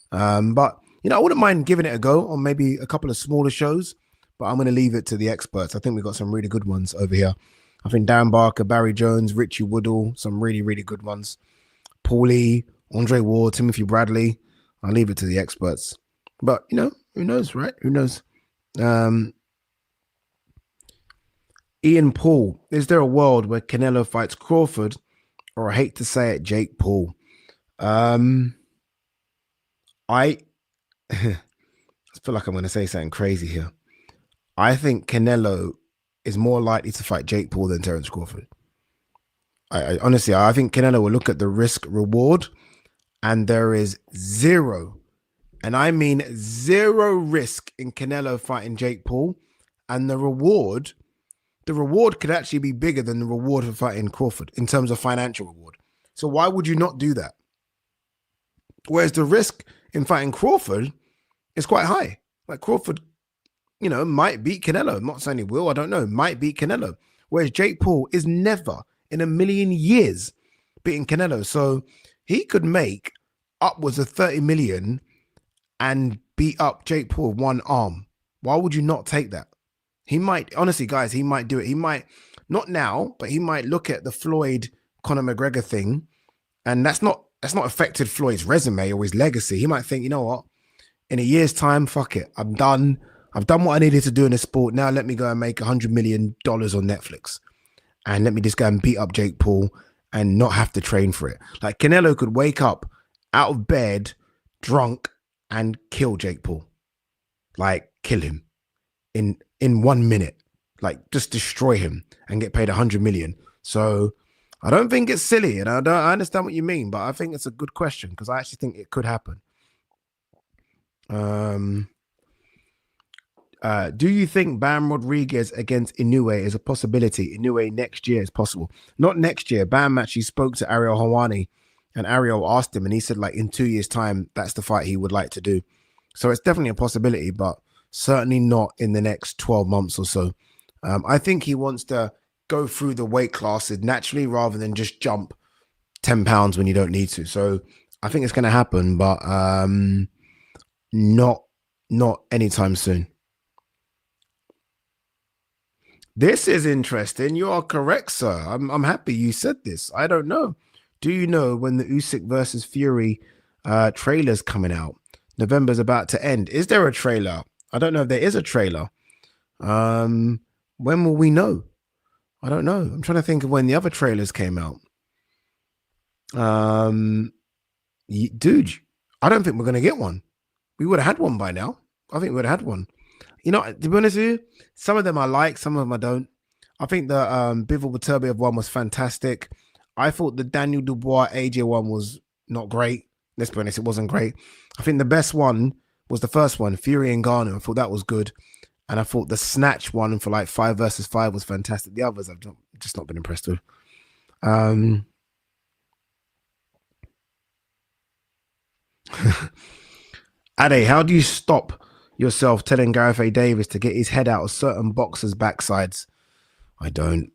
But, you know, I wouldn't mind giving it a go on maybe a couple of smaller shows, but I'm going to leave it to the experts. I think we've got some really good ones over here. I think Dan Barker, Barry Jones, Richie Woodall, some really, really good ones. Paulie, Andre Ward, Timothy Bradley. I'll leave it to the experts. But, you know, who knows, right? Who knows? Ian Paul, is there a world where Canelo fights Crawford, or I hate to say it, Jake Paul? I feel like I'm going to say something crazy here. I think Canelo is more likely to fight Jake Paul than Terence Crawford. I honestly, I think Canelo will look at the risk reward, and there is zero, and I mean zero risk in Canelo fighting Jake Paul, and the reward could actually be bigger than the reward for fighting Crawford in terms of financial reward. So why would you not do that? Whereas the risk in fighting Crawford is quite high. Like Crawford, you know, might beat Canelo. I'm not saying he will, I don't know. Might beat Canelo. Whereas Jake Paul is never in a million years beating Canelo. So he could make upwards of 30 million and beat up Jake Paul with one arm. Why would you not take that? He might, honestly, guys, he might do it. He might, not now, but he might look at the Floyd Conor McGregor thing, and that's not affected Floyd's resume or his legacy. He might think, you know what? In a year's time, fuck it. I'm done. I've done what I needed to do in the sport. Now let me go and make $100 million on Netflix. And let me just go and beat up Jake Paul and not have to train for it. Like Canelo could wake up out of bed, drunk, and kill Jake Paul. Like kill him in 1 minute. Like just destroy him and get paid $100 million. So I don't think it's silly. And I understand what you mean, but I think it's a good question because I actually think it could happen. Do you think Bam Rodriguez against Inoue is a possibility? Inoue next year is possible. Not next year. Bam actually spoke to Ariel Helwani, and Ariel asked him, and he said, like, in 2 years' time, that's the fight he would like to do. So it's definitely a possibility, but certainly not in the next 12 months or so. I think he wants to go through the weight classes naturally rather than just jump 10 pounds when you don't need to. So I think it's going to happen, but not anytime soon. This is interesting. You are correct, sir. I'm happy you said this. I don't know. Do you know when the Usyk versus Fury trailer's coming out? November's about to end. Is there a trailer? I don't know if there is a trailer. When will we know? I don't know. I'm trying to think of when the other trailers came out. Dude, I don't think we're going to get one. We would have had one by now. I think we would have had one. You know, to be honest with you, some of them I like, some of them I don't. I think the BETERBIEV one was fantastic. I thought the Daniel Dubois AJ one was not great. Let's be honest, it wasn't great. I think the best one was the first one, Fury and Garner. I thought that was good. And I thought the Snatch one for like 5 versus 5 was fantastic. The others I've just not been impressed with. Ade, how do you stop yourself telling Gareth A Davies to get his head out of certain boxers' backsides. I don't.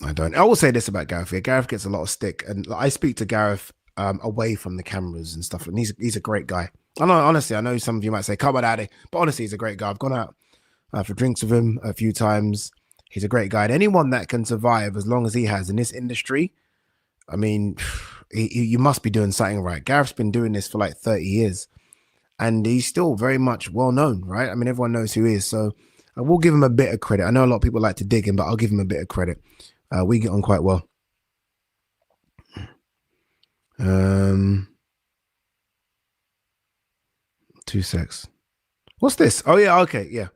I will say this about Gareth. Gareth gets a lot of stick, and I speak to Gareth away from the cameras and stuff, and he's a great guy. I know, honestly, I know some of you might say, "Come on, Daddy," but honestly, he's a great guy. I've gone out for drinks with him a few times. He's a great guy, and anyone that can survive as long as he has in this industry, I mean, you must be doing something right. Gareth's been doing this for like 30 years, and he's still very much well known, right? I mean, everyone knows who he is, so I will give him a bit of credit. I know a lot of people like to dig him, but I'll give him a bit of credit. We get on quite well. 2 secs. What's this? Oh yeah, okay, yeah.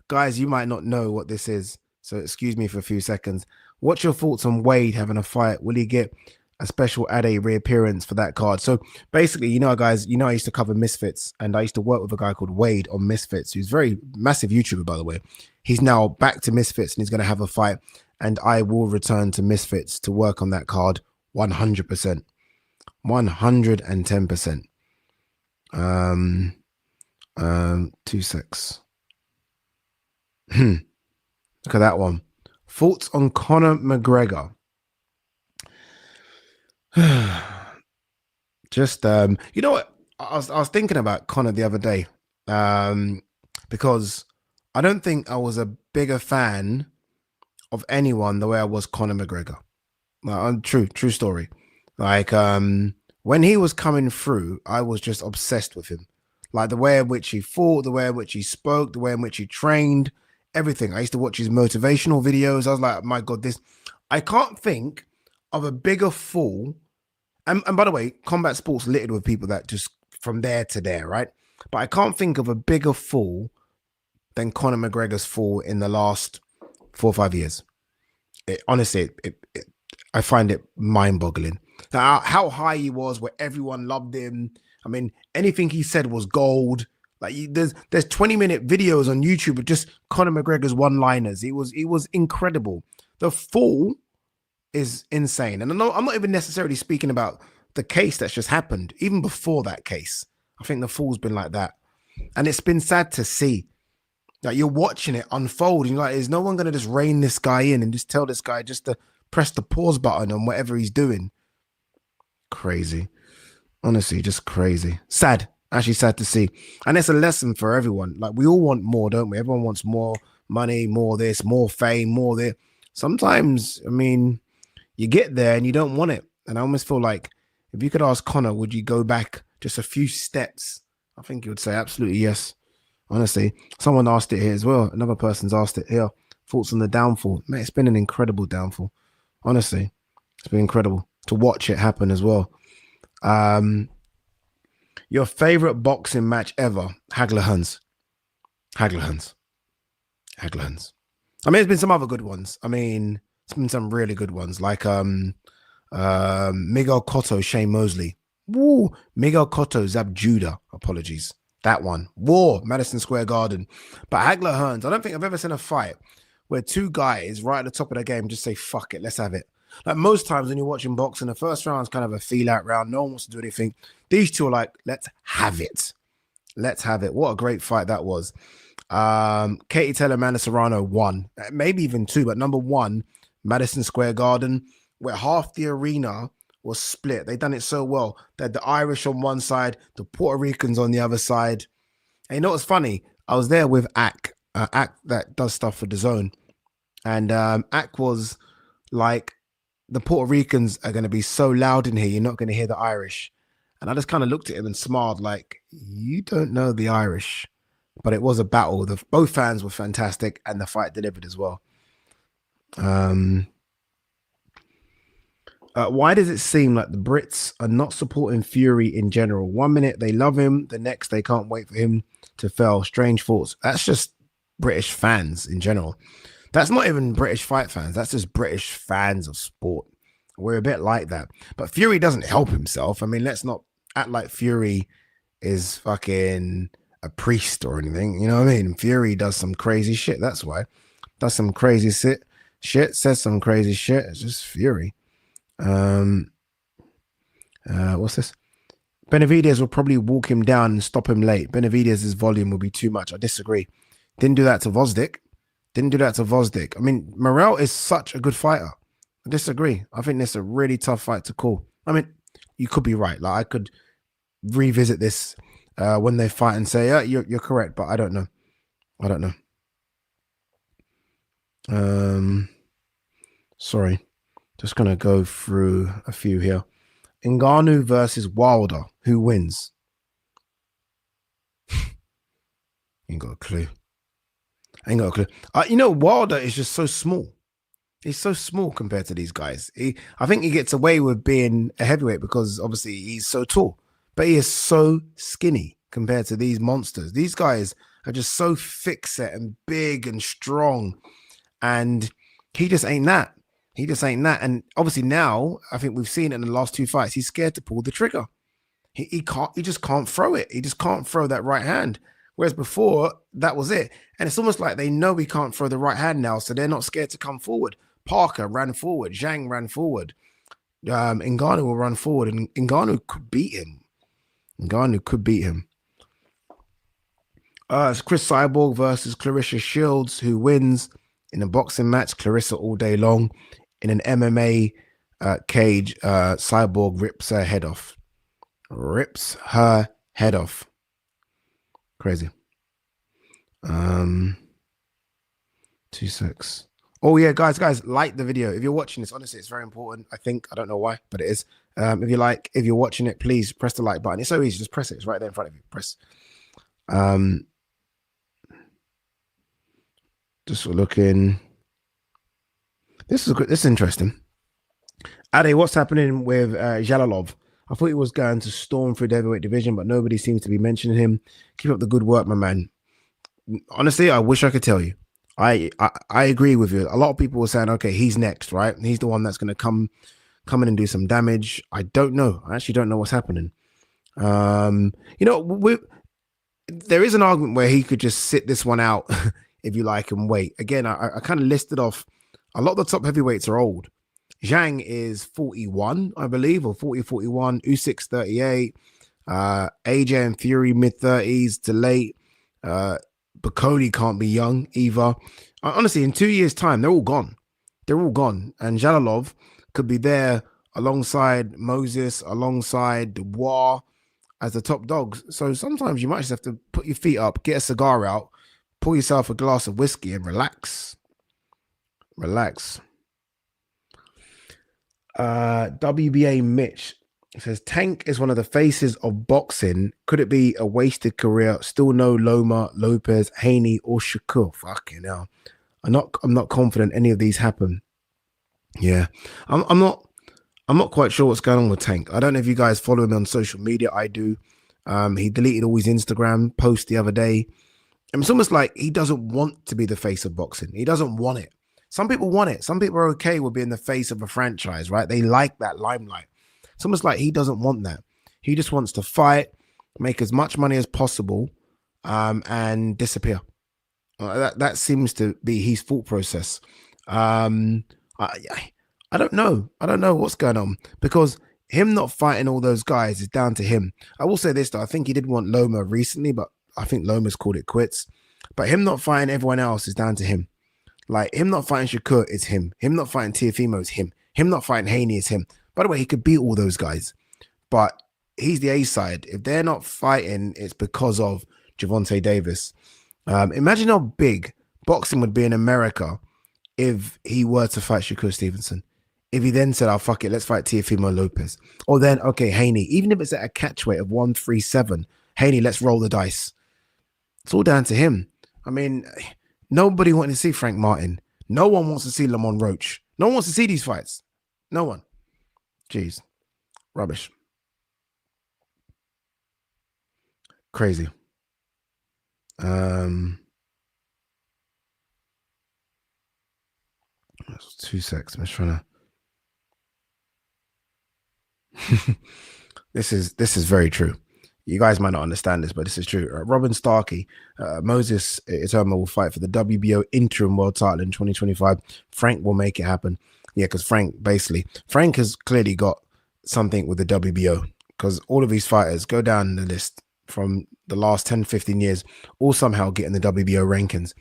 Guys, you might not know what this is, so excuse me for a few seconds. What's your thoughts on Wade having a fight? Will he get a special Ade reappearance for that card? So basically, you know, guys, you know, I used to cover Misfits, and I used to work with a guy called Wade on Misfits, who's very massive YouTuber, by the way. He's now back to Misfits, and he's going to have a fight, and I will return to Misfits to work on that card 100%. 110%. 2 secs. Look at that one. Thoughts on Conor McGregor? Just you know what? I was thinking about Conor the other day. Because I don't think I was a bigger fan of anyone the way I was Conor McGregor. True story. Like when he was coming through, I was just obsessed with him. Like the way in which he fought, the way in which he spoke, the way in which he trained, everything. I used to watch his motivational videos. I was like, my God, I can't think of a bigger fool. And by the way, combat sports littered with people that just from there to there, right? But I can't think of a bigger fool than Conor McGregor's fall in the last 4 or 5 years. Honestly, I find it mind-boggling. How high he was, where everyone loved him. I mean, anything he said was gold. Like there's 20-minute videos on YouTube of just Conor McGregor's one-liners. It was incredible. The fall is insane, and I'm not even necessarily speaking about the case that's just happened. Even before that case, I think the fall's been like that, and it's been sad to see. Like you're watching it unfold, and you're like, is no one going to just rein this guy in and just tell this guy just to press the pause button on whatever he's doing? Crazy. Honestly, just crazy. Sad. Actually sad to see. And it's a lesson for everyone. Like we all want more, don't we? Everyone wants more money, more this, more fame, more this. Sometimes, I mean, you get there and you don't want it. And I almost feel like if you could ask Conor, would you go back just a few steps? I think he would say absolutely yes. Honestly, someone asked it here as well. Another person's asked it here. Thoughts on the downfall. Man, it's been an incredible downfall. Honestly, it's been incredible to watch it happen as well. Your favorite boxing match ever? Hagler Huns. I mean, there's been some other good ones. I mean, it's been some really good ones, like Miguel Cotto, Shane Mosley. Woo! Miguel Cotto, Zab Judah. Apologies. That one. War, Madison Square Garden. But Hagler Hearns, I don't think I've ever seen a fight where two guys right at the top of the game just say, fuck it, let's have it. Like most times when you're watching boxing, the first round's kind of a feel-out round. No one wants to do anything. These two are like, let's have it. Let's have it. What a great fight that was. Katie Taylor, Amanda Serrano won. Maybe even two, but number one, Madison Square Garden, where half the arena was split. They done it so well. They had the Irish on one side, the Puerto Ricans on the other side. And you know what's funny? I was there with Ak that does stuff for DAZN. And Ak was like, the Puerto Ricans are going to be so loud in here, you're not going to hear the Irish. And I just kind of looked at him and smiled like, you don't know the Irish. But it was a battle. Both fans were fantastic, and the fight delivered as well. Why does it seem like the Brits are not supporting Fury in general? 1 minute they love him, the next they can't wait for him to fail. Strange thoughts. That's just British fans in general. That's not even British fight fans. That's just British fans of sport. We're a bit like that. But Fury doesn't help himself. I mean, let's not act like Fury is fucking a priest or anything. You know what I mean? Fury does some crazy shit. That's why. Does some crazy shit. Says some crazy shit. It's just Fury. What's this? Benevidez will probably walk him down and stop him late. Benevidez's volume will be too much. I disagree. Didn't do that to Vosdik. Didn't do that to Vosdik. I mean, Morrell is such a good fighter. I disagree. I think this is a really tough fight to call. I mean, you could be right. Like, I could revisit this when they fight and say, yeah, you're correct, but I don't know. I don't know. Sorry. Just going to go through a few here. Ngannou versus Wilder. Who wins? Ain't got a clue. Ain't got a clue. You know, Wilder is just so small. He's so small compared to these guys. I think he gets away with being a heavyweight because obviously he's so tall. But he is so skinny compared to these monsters. These guys are just so thick set and big and strong. And he just ain't that. He just ain't that. And obviously now, I think we've seen it in the last 2 fights, he's scared to pull the trigger. He just can't throw it. He just can't throw that right hand. Whereas before, that was it. And it's almost like they know he can't throw the right hand now, so they're not scared to come forward. Parker ran forward. Zhang ran forward. Ngannou will run forward, and Ngannou could beat him. Ngannou could beat him. It's Chris Cyborg versus Clarissa Shields. Who wins? In a boxing match, Clarissa all day long. In an MMA cage, Cyborg rips her head off. Rips her head off. Crazy. 2-6. Oh yeah, guys, like the video. If you're watching this, honestly, it's very important. I don't know why, but it is. If you're watching it, please press the like button. It's so easy, just press it. It's right there in front of you. Press. Just looking. This is interesting. Ade, what's happening with Jalolov? I thought he was going to storm through the heavyweight division, but nobody seems to be mentioning him. Keep up the good work, my man. Honestly, I wish I could tell you. I agree with you. A lot of people were saying, okay, he's next, right? He's the one that's going to come in and do some damage. I don't know. I actually don't know what's happening. You know, there is an argument where he could just sit this one out if you like and wait. Again, I kind of listed off a lot of the top heavyweights are old. Zhang is 41, I believe, or 40, 41. Usyk's 38. AJ and Fury mid-30s to late. Bakole can't be young either. Honestly, in 2 years' time, they're all gone. They're all gone. And Jalolov could be there alongside Moses, alongside Dubois as the top dogs. So sometimes you might just have to put your feet up, get a cigar out, pour yourself a glass of whiskey and relax. Relax. WBA Mitch says Tank is one of the faces of boxing. Could it be a wasted career? Still no Loma, Lopez, Haney, or Shakur. Fucking hell. I'm not confident any of these happen. Yeah. I'm not quite sure what's going on with Tank. I don't know if you guys follow him on social media. I do. He deleted all his Instagram posts the other day. And it's almost like he doesn't want to be the face of boxing. He doesn't want it. Some people want it. Some people are okay with being the face of a franchise, right? They like that limelight. It's almost like he doesn't want that. He just wants to fight, make as much money as possible, and disappear. That seems to be his thought process. I don't know. I don't know what's going on, because him not fighting all those guys is down to him. I will say this, though. I think he did want Loma recently, but I think Loma's called it quits. But him not fighting everyone else is down to him. Like, him not fighting Shakur is him. Him not fighting Teofimo is him. Him not fighting Haney is him. By the way, he could beat all those guys, but he's the A side. If they're not fighting, it's because of Gervonta Davis. Imagine how big boxing would be in America if he were to fight Shakur Stevenson. If he then said, "Oh, fuck it, let's fight Teofimo Lopez." Or then, okay, Haney, even if it's at a catch weight of 137, Haney, let's roll the dice. It's all down to him. I mean, nobody wanted to see Frank Martin. No one wants to see Lamont Roach. No one wants to see these fights. No one. Jeez. Rubbish. Crazy. 2 seconds. I'm just trying to. This is very true. You guys might not understand this, but this is true. Robin Starkey, Moses Itauma will fight for the WBO interim world title in 2025. Frank will make it happen. Yeah, because Frank has clearly got something with the WBO. because all of these fighters go down the list from the last 10, 15 years, all somehow get in the WBO rankings.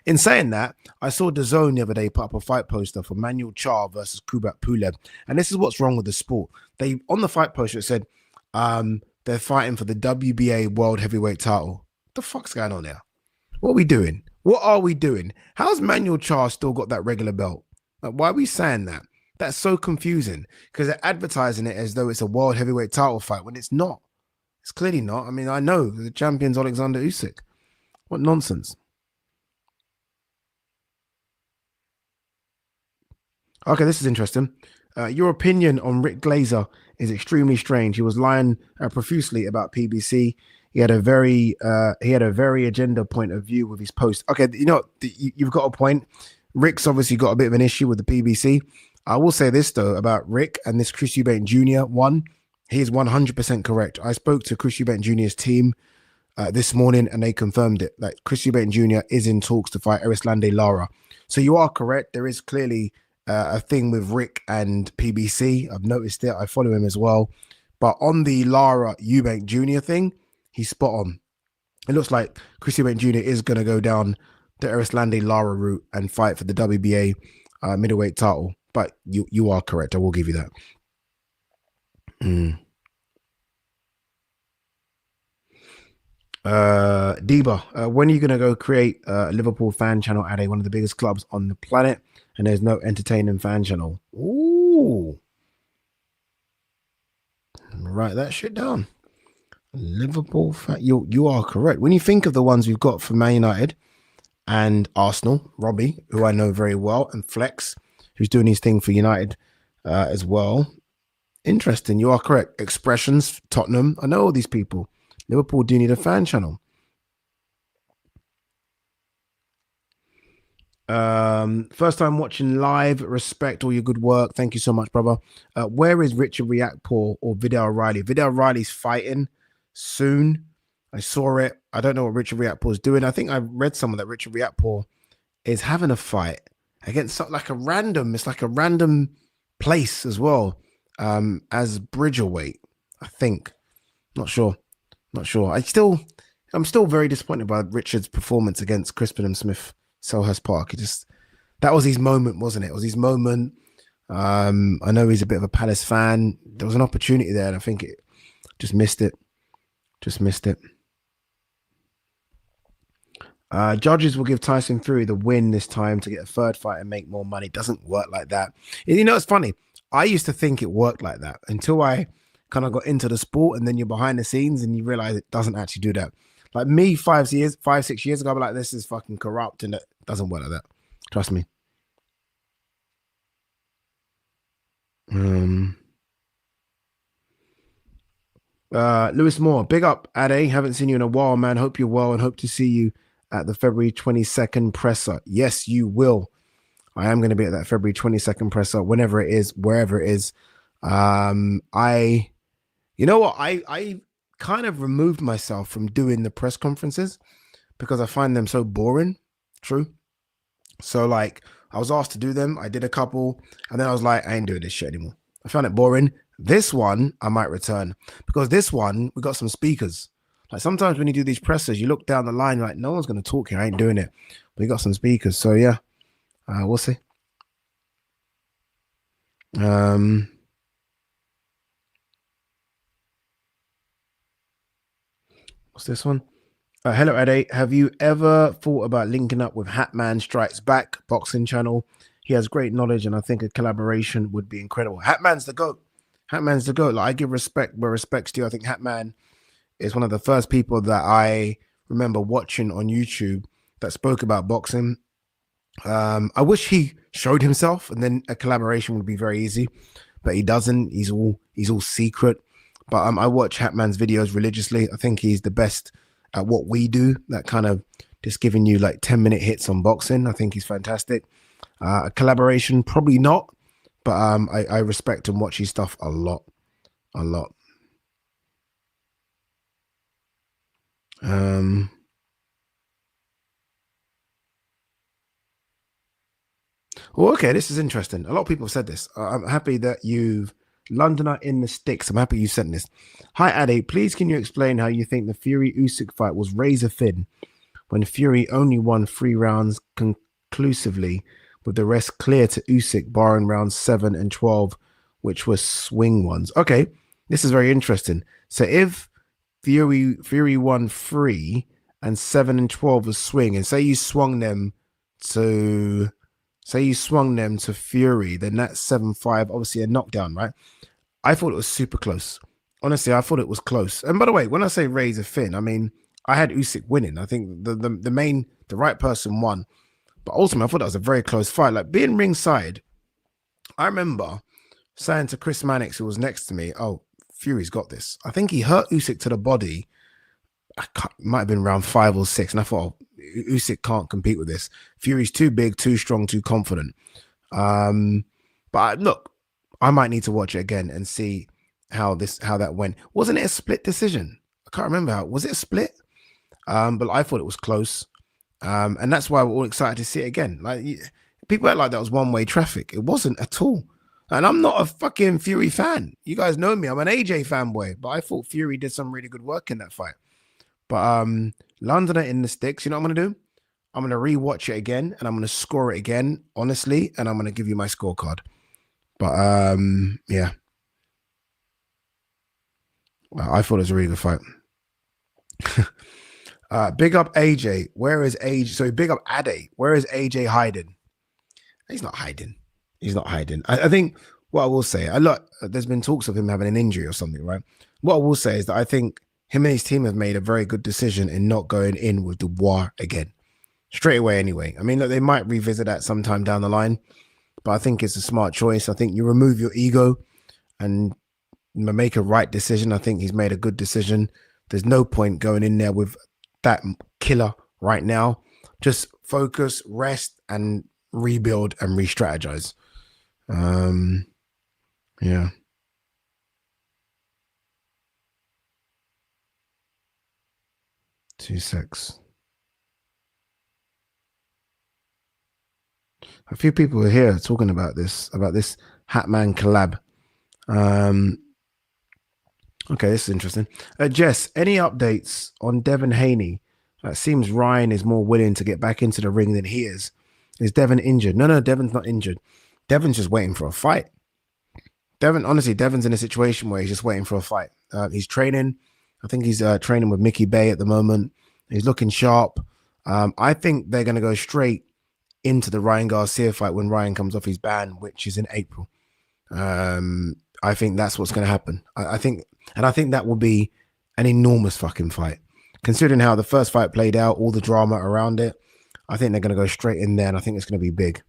In saying that, I saw DAZN the other day put up a fight poster for Manuel Charr versus Kubrat Pulev. And this is what's wrong with the sport. They, on the fight poster, it said they're fighting for the WBA World Heavyweight title. What the fuck's going on there? What are we doing? What are we doing? How's Manuel Charr still got that regular belt? Like, why are we saying that? That's so confusing because they're advertising it as though it's a world heavyweight title fight when it's not. It's clearly not. I mean, I know the champion's Alexander Usyk. What nonsense. Okay, this is interesting. Your opinion on Rick Glazer is extremely strange. He was lying profusely about PBC. He had a very agenda point of view with his post. Okay, you know, you've got a point. Rick's obviously got a bit of an issue with the PBC. I will say this though about Rick and this Chris Eubank Jr. one. He is 100% correct. I spoke to Chris Eubank Jr.'s team this morning and they confirmed it. Like Chris Eubank Jr. is in talks to fight Erislandy Lara. So you are correct. There is clearly a thing with Rick and PBC. I've noticed it. I follow him as well. But on the Lara Eubank Jr. thing, he's spot on. It looks like Chris Eubank Jr. is going to go down the Erislandy Lara route and fight for the WBA middleweight title. But you are correct. I will give you that. Deba, when are you going to go create a Liverpool fan channel at one of the biggest clubs on the planet and there's no entertaining fan channel? Ooh. Write that shit down. Liverpool fan. You are correct. When you think of the ones we've got for Man United and Arsenal, Robbie, who I know very well, and Flex, who's doing his thing for United as well. Interesting. You are correct. Expressions, Tottenham. I know all these people. Liverpool do need a fan channel. First time watching live. Respect all your good work. Thank you so much, brother. Where is Richard Riakpore or Vidal Riley? Vidal Riley's fighting soon. I saw it. I don't know what Richard Riakpore is doing. I think I read somewhere that Richard Riakpore is having a fight against like a random. It's like a random place as well. As Bridgerweight, I think. Not sure. I'm still very disappointed by Richard's performance against Crispin and Smith, Selhurst Park. That was his moment, wasn't it? It was his moment. I know he's a bit of a Palace fan. There was an opportunity there, and I think it just missed it. Judges will give Tyson Fury the win this time to get a third fight and make more money. It doesn't work like that. You know, it's funny. I used to think it worked like that until I kind of got into the sport, and then you're behind the scenes and you realize it doesn't actually do that. Like me 5, 6 years ago, I'd be like, this is fucking corrupt, and it doesn't work like that. Trust me. Lewis Moore, big up, Ade. Haven't seen you in a while, man. Hope you're well and hope to see you at the February 22nd presser. Yes, you will. I am going to be at that February 22nd presser, whenever it is, wherever it is. You know what? I kind of removed myself from doing the press conferences because I find them so boring. True. So like I was asked to do them. I did a couple and then I was like, I ain't doing this shit anymore. I found it boring. This one I might return because this one, we got some speakers. Like sometimes when you do these pressers, you look down the line, like no one's going to talk here. I ain't doing it. We got some speakers. So yeah, we'll see. What's this one? Hello, Ade. Have you ever thought about linking up with Hatman Strikes Back boxing channel? He has great knowledge, and I think a collaboration would be incredible. Hatman's the GOAT. Hatman's the GOAT. Like I give respect where respect's due. I think Hatman is one of the first people that I remember watching on YouTube that spoke about boxing. I wish he showed himself, and then a collaboration would be very easy, but he doesn't. He's all secret. But I watch Hatman's videos religiously. I think he's the best at what we do, that kind of just giving you like 10-minute hits on boxing. I think he's fantastic. A collaboration, probably not, but I respect and watch his stuff a lot. Well, okay, this is interesting. A lot of people have said this. I'm happy that you've Londoner in the sticks. I'm happy you sent this. Hi, Ade. Please, can you explain how you think the Fury Usyk fight was razor thin when Fury only won 3 rounds conclusively, with the rest clear to Usyk, barring rounds 7 and 12, which were swing ones? Okay, this is very interesting. So if Fury won 3 and 7 and 12 was swing, and say you swung them to Fury, then that's 7-5, obviously a knockdown, right? I thought it was super close. Honestly, I thought it was close. And by the way, when I say razor thin, I mean I had Usyk winning. I think the right person won. But ultimately, I thought that was a very close fight. Like, being ringside, I remember saying to Chris Mannix, who was next to me, "Oh, Fury's got this." I think he hurt Usyk to the body. Might have been round 5 or 6. And I thought, oh, Usyk can't compete with this. Fury's too big, too strong, too confident. But look, I might need to watch it again and see how that went. Wasn't it a split decision? I can't remember how. Was it a split? But I thought it was close. And that's why we're all excited to see it again. Like, people act like that was one-way traffic. It wasn't at all. And I'm not a fucking Fury fan. You guys know me. I'm an AJ fanboy. But I thought Fury did some really good work in that fight. But Londoner in the sticks, you know what I'm going to do? I'm going to rewatch it again. And I'm going to score it again, honestly. And I'm going to give you my scorecard. But, yeah. Well, I thought it was a really good fight. Big up AJ. Where is AJ? So big up Ade. Where is AJ hiding? He's not hiding. He's not hiding. I think what I will say, there's been talks of him having an injury or something, right? What I will say is that I think him and his team have made a very good decision in not going in with Dubois again. Straight away anyway. I mean, look, they might revisit that sometime down the line, but I think it's a smart choice. I think you remove your ego and make a right decision. I think he's made a good decision. There's no point going in there with that killer right now. Just focus, rest, and rebuild and re-strategize. Yeah. Two six. A few people are here talking about this Hatman collab. Okay, this is interesting. Jess, any updates on Devin Haney? It seems Ryan is more willing to get back into the ring than he is. Is Devin injured? No, Devin's not injured. Devin's just waiting for a fight. Devin's in a situation where he's just waiting for a fight. He's training. I think he's training with Mickey Bay at the moment. He's looking sharp. I think they're going to go straight into the Ryan Garcia fight when Ryan comes off his ban, which is in April. I think that's what's going to happen. I think that will be an enormous fucking fight. Considering how the first fight played out, all the drama around it, I think they're going to go straight in there, and I think it's going to be big.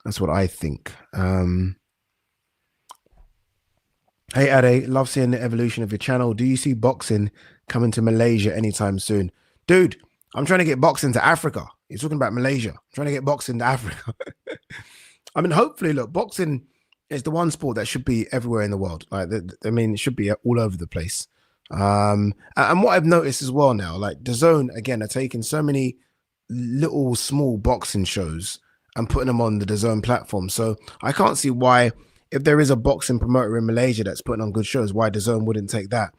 That's what I think. Hey, Ade, love seeing the evolution of your channel. Do you see boxing coming to Malaysia anytime soon? Dude, I'm trying to get boxing to Africa. You're talking about Malaysia. I'm trying to get boxing to Africa. I mean, hopefully, look, boxing is the one sport that should be everywhere in the world. Like, I mean, it should be all over the place. And what I've noticed as well now, like DAZN, again, are taking so many little small boxing shows and putting them on the DAZN platform. So I can't see why, if there is a boxing promoter in Malaysia that's putting on good shows, why DAZN wouldn't take that.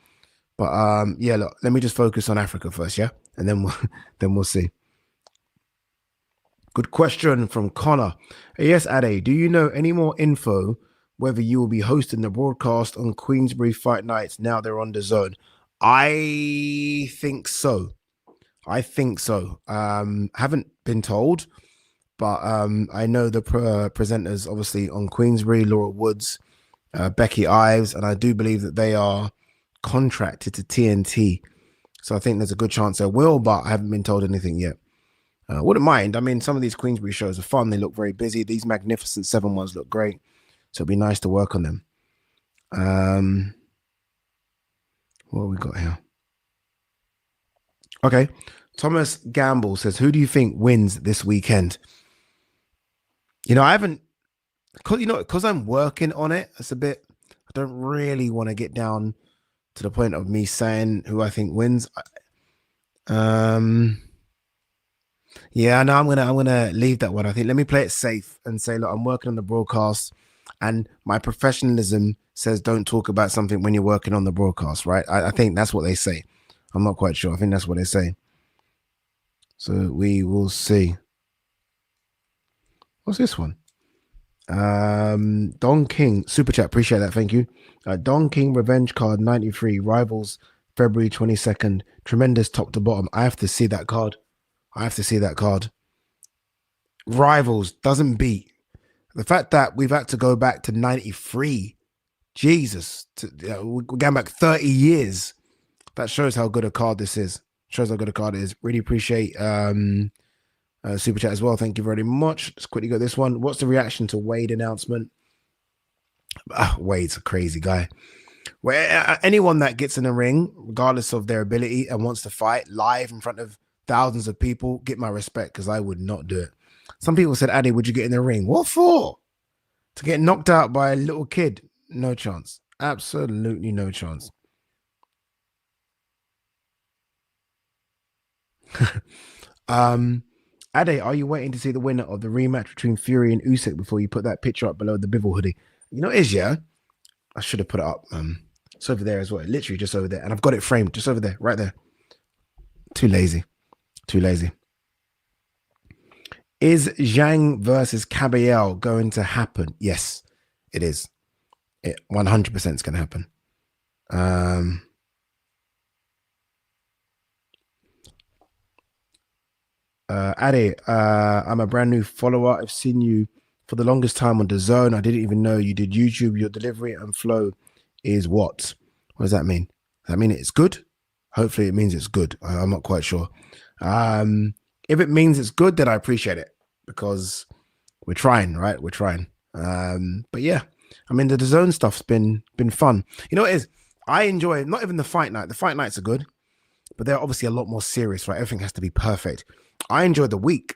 But yeah, look, let me just focus on Africa first, yeah? And then we'll see. Good question from Connor. Yes, Ade, do you know any more info whether you will be hosting the broadcast on Queensbury Fight Nights now they're on DAZN? I think so. Haven't been told, but I know the presenters obviously on Queensbury, Laura Woods, Becky Ives, and I do believe that they are contracted to TNT. So I think there's a good chance they will, but I haven't been told anything yet. Wouldn't mind. I mean, some of these Queensbury shows are fun. They look very busy. These Magnificent 7 ones look great. So it'd be nice to work on them. What have we got here? Okay. Thomas Gamble says, who do you think wins this weekend? You know, I haven't, because I'm working on it, it's a bit, I don't really want to get down to the point of me saying who I think wins. Yeah, no, I'm gonna leave that one. I think let me play it safe and say, look, I'm working on the broadcast. And my professionalism says don't talk about something when you're working on the broadcast, right? I think that's what they say. I'm not quite sure. I think that's what they say. So we will see. What's this one? Don King, super chat, appreciate that, thank you. Don King Revenge Card 93, Rivals February 22nd, tremendous top to bottom. I have to see that card. Rivals doesn't beat. The fact that we've had to go back to 93, Jesus, we're going back 30 years. That shows how good a card this is. Really appreciate super chat as well. Thank you very much. Let's quickly go this one. What's the reaction to Wade announcement? Wade's a crazy guy. Anyone that gets in the ring, regardless of their ability, and wants to fight live in front of thousands of people, get my respect, because I would not do it. Some people said, Addy, would you get in the ring? What for? To get knocked out by a little kid? No chance. Absolutely no chance. Ade, are you waiting to see the winner of the rematch between Fury and Usyk before you put that picture up below the BIVOL hoodie? You know, I should have put it up. It's over there as well. Literally just over there. And I've got it framed just over there, right there. Too lazy. Is Zhang versus Kabayel going to happen? Yes, it is. It 100% is going to happen. Ade, I'm a brand new follower. I've seen you for the longest time on DAZN. I didn't even know you did YouTube. Your delivery and flow is what? What does that mean? Does that mean it's good? Hopefully it means it's good. I'm not quite sure. If it means it's good, then I appreciate it, because we're trying, right? We're trying. But yeah, I mean, the DAZN stuff's been fun. You know what it is? I enjoy not even the fight night. The fight nights are good, but they're obviously a lot more serious, right? Everything has to be perfect. I enjoy the week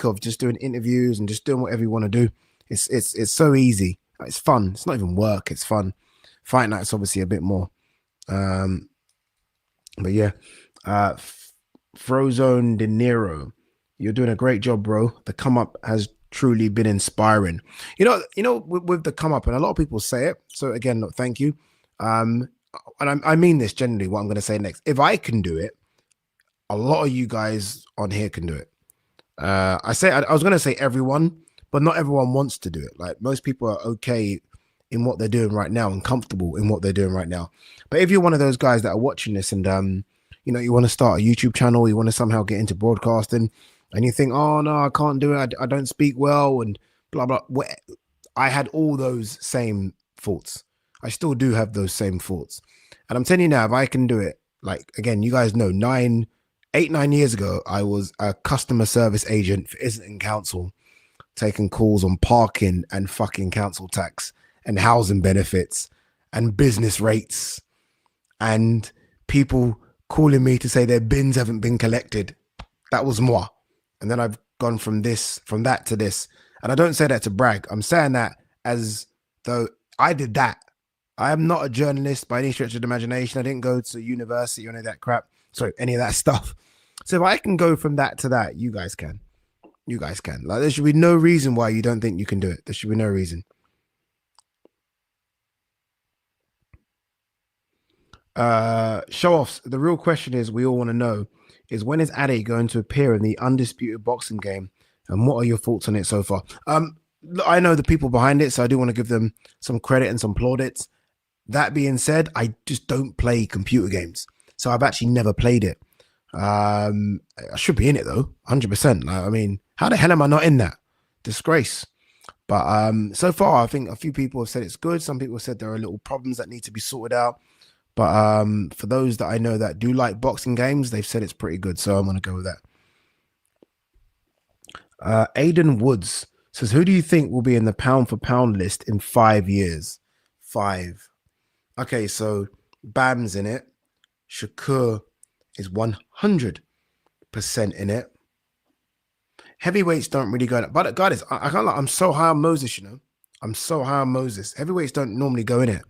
of just doing interviews and just doing whatever you want to do. It's so easy. It's fun. It's not even work. It's fun. Fight night's obviously a bit more. But yeah, Frozone De Niro, you're doing a great job, bro. The come up has truly been inspiring. You know, with the come up, and a lot of people say it. So again, look, thank you. And I mean this generally. What I'm going to say next, if I can do it, a lot of you guys on here can do it. I was going to say everyone, but not everyone wants to do it. Like, most people are okay in what they're doing right now and comfortable in what they're doing right now. But if you're one of those guys that are watching this and, you know, you want to start a YouTube channel, you want to somehow get into broadcasting, and you think, oh, no, I can't do it. I don't speak well and blah, blah. I had all those same thoughts. I still do have those same thoughts. And I'm telling you now, if I can do it, like, again, you guys know, 8-9 years ago, I was a customer service agent for Islington Council, taking calls on parking and fucking council tax and housing benefits and business rates, and people calling me to say their bins haven't been collected. That was moi. And then I've gone from that to this. And I don't say that to brag. I'm saying that as though I did that. I am not a journalist by any stretch of the imagination. I didn't go to university or any of that crap. Sorry, any of that stuff. So if I can go from that to that, you guys can. You guys can. Like, there should be no reason why you don't think you can do it. There should be no reason. Show-offs. The real question is, we all want to know, is when is Ade going to appear in the Undisputed Boxing game? And what are your thoughts on it so far? I know the people behind it, so I do want to give them some credit and some plaudits. That being said, I just don't play computer games. So I've actually never played it. I should be in it though, 100%. I mean, how the hell am I not in that? Disgrace. But so far, I think a few people have said it's good. Some people have said there are little problems that need to be sorted out. But for those that I know that do like boxing games, they've said it's pretty good. So I'm going to go with that. Aiden Woods says, who do you think will be in the pound for pound list in 5 years? 5. Okay, so Bam's in it. Shakur is 100% in it. Heavyweights don't really go in it. But God, I can't lie, I'm so high on Moses, you know. I'm so high on Moses. Heavyweights don't normally go in it.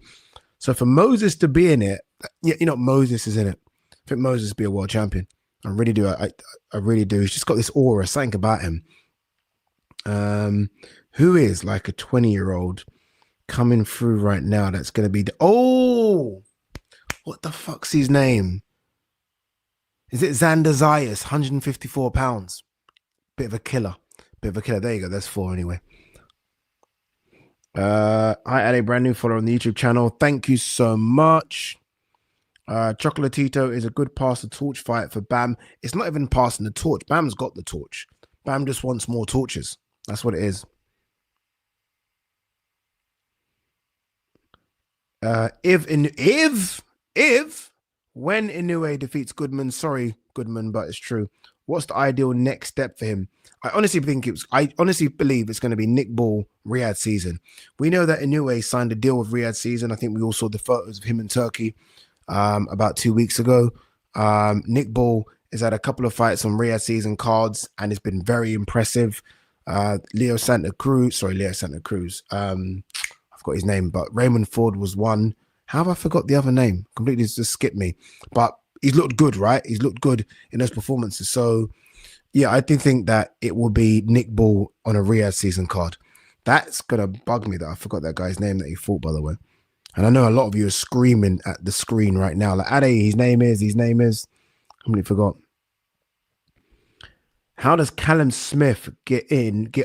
So for Moses to be in it, you know, Moses is in it. I think Moses be a world champion. I really do. I really do. He's just got this aura, something about him. Who is like a 20-year-old coming through right now. That's going to be oh, what the fuck's his name? Is it Xander Zayas? 154 pounds. Bit of a killer. There you go. That's 4 anyway. I add a brand new follower on the YouTube channel. Thank you so much. Chocolatito is a good pass the torch fight for Bam. It's not even passing the torch. Bam's got the torch. Bam just wants more torches. That's what it is. If when Inoue defeats Goodman, sorry Goodman, but it's true. What's the ideal next step for him? I honestly believe it's going to be Nick Ball Riyadh Season. We know that Inoue signed a deal with Riyadh Season. I think we all saw the photos of him in Turkey about 2 weeks ago. Nick Ball has had a couple of fights on Riyadh Season cards and it's been very impressive. Leo Santa Cruz. I forgot his name, but Raymond Ford was one. How have I forgot the other name? Completely just skipped me. But he's looked good, right? He's looked good in those performances. So, yeah, I do think that it will be Nick Ball on a Riyadh Season card. That's going to bug me that I forgot that guy's name that he fought, by the way. And I know a lot of you are screaming at the screen right now. Like, Ade, his name is. I completely forgot. How does Callum Smith get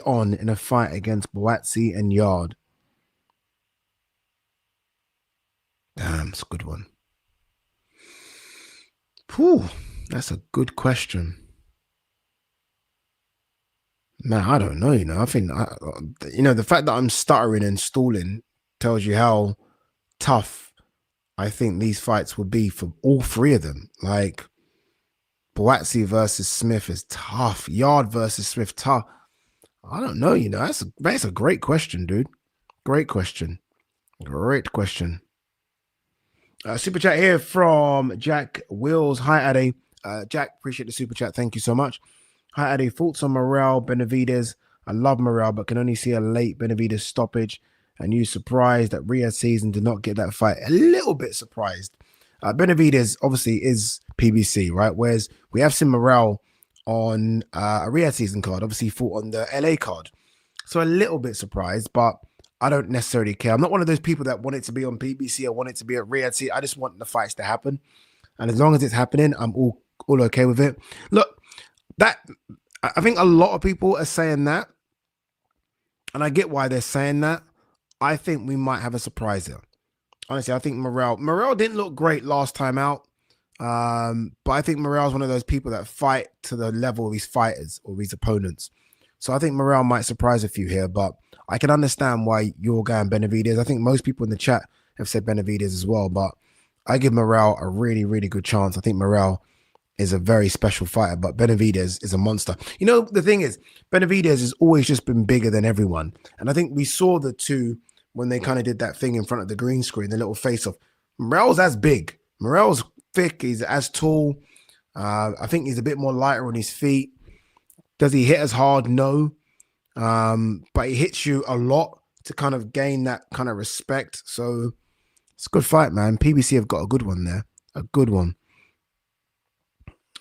on in a fight against Boatsi and Yard? Damn, it's a good one. Whew, that's a good question. Man, I don't know, I think, the fact that I'm stuttering and stalling tells you how tough I think these fights will be for all three of them. Like, Boatsi versus Smith is tough. Yard versus Smith, tough. I don't know, that's a great question, dude. Great question. Super chat here from Jack Wills. Hi, Ade. Jack, appreciate the super chat. Thank you so much. Hi, Ade. Thoughts on Morrell, Benevidez? I love Morrell, but can only see a late Benevidez stoppage. And you surprised that Riyadh Season did not get that fight? A little bit surprised. Benevidez obviously is PBC, right? Whereas we have seen Morrell on a Riyadh Season card. Obviously, he fought on the LA card. So a little bit surprised, but I don't necessarily care. I'm not one of those people that want it to be on PBC or want it to be at Riyadh Season. I just want the fights to happen. And as long as it's happening, I'm all okay with it. Look, I think a lot of people are saying that. And I get why they're saying that. I think we might have a surprise here. Honestly, I think Morrell didn't look great last time out. But I think Morrell's one of those people that fight to the level of his fighters or his opponents. So I think Morrell might surprise a few here, but I can understand why you're going Benevidez. I think most people in the chat have said Benevidez as well, but I give Morrell a really, really good chance. I think Morrell is a very special fighter, but Benevidez is a monster. The thing is, Benevidez has always just been bigger than everyone. And I think we saw the two when they kind of did that thing in front of the green screen, the little face-off. Morrell's as big. Morrell's thick. He's as tall. I think he's a bit more lighter on his feet. Does he hit as hard? No. But he hits you a lot to kind of gain that kind of respect. So it's a good fight, man. PBC have got a good one there. A good one.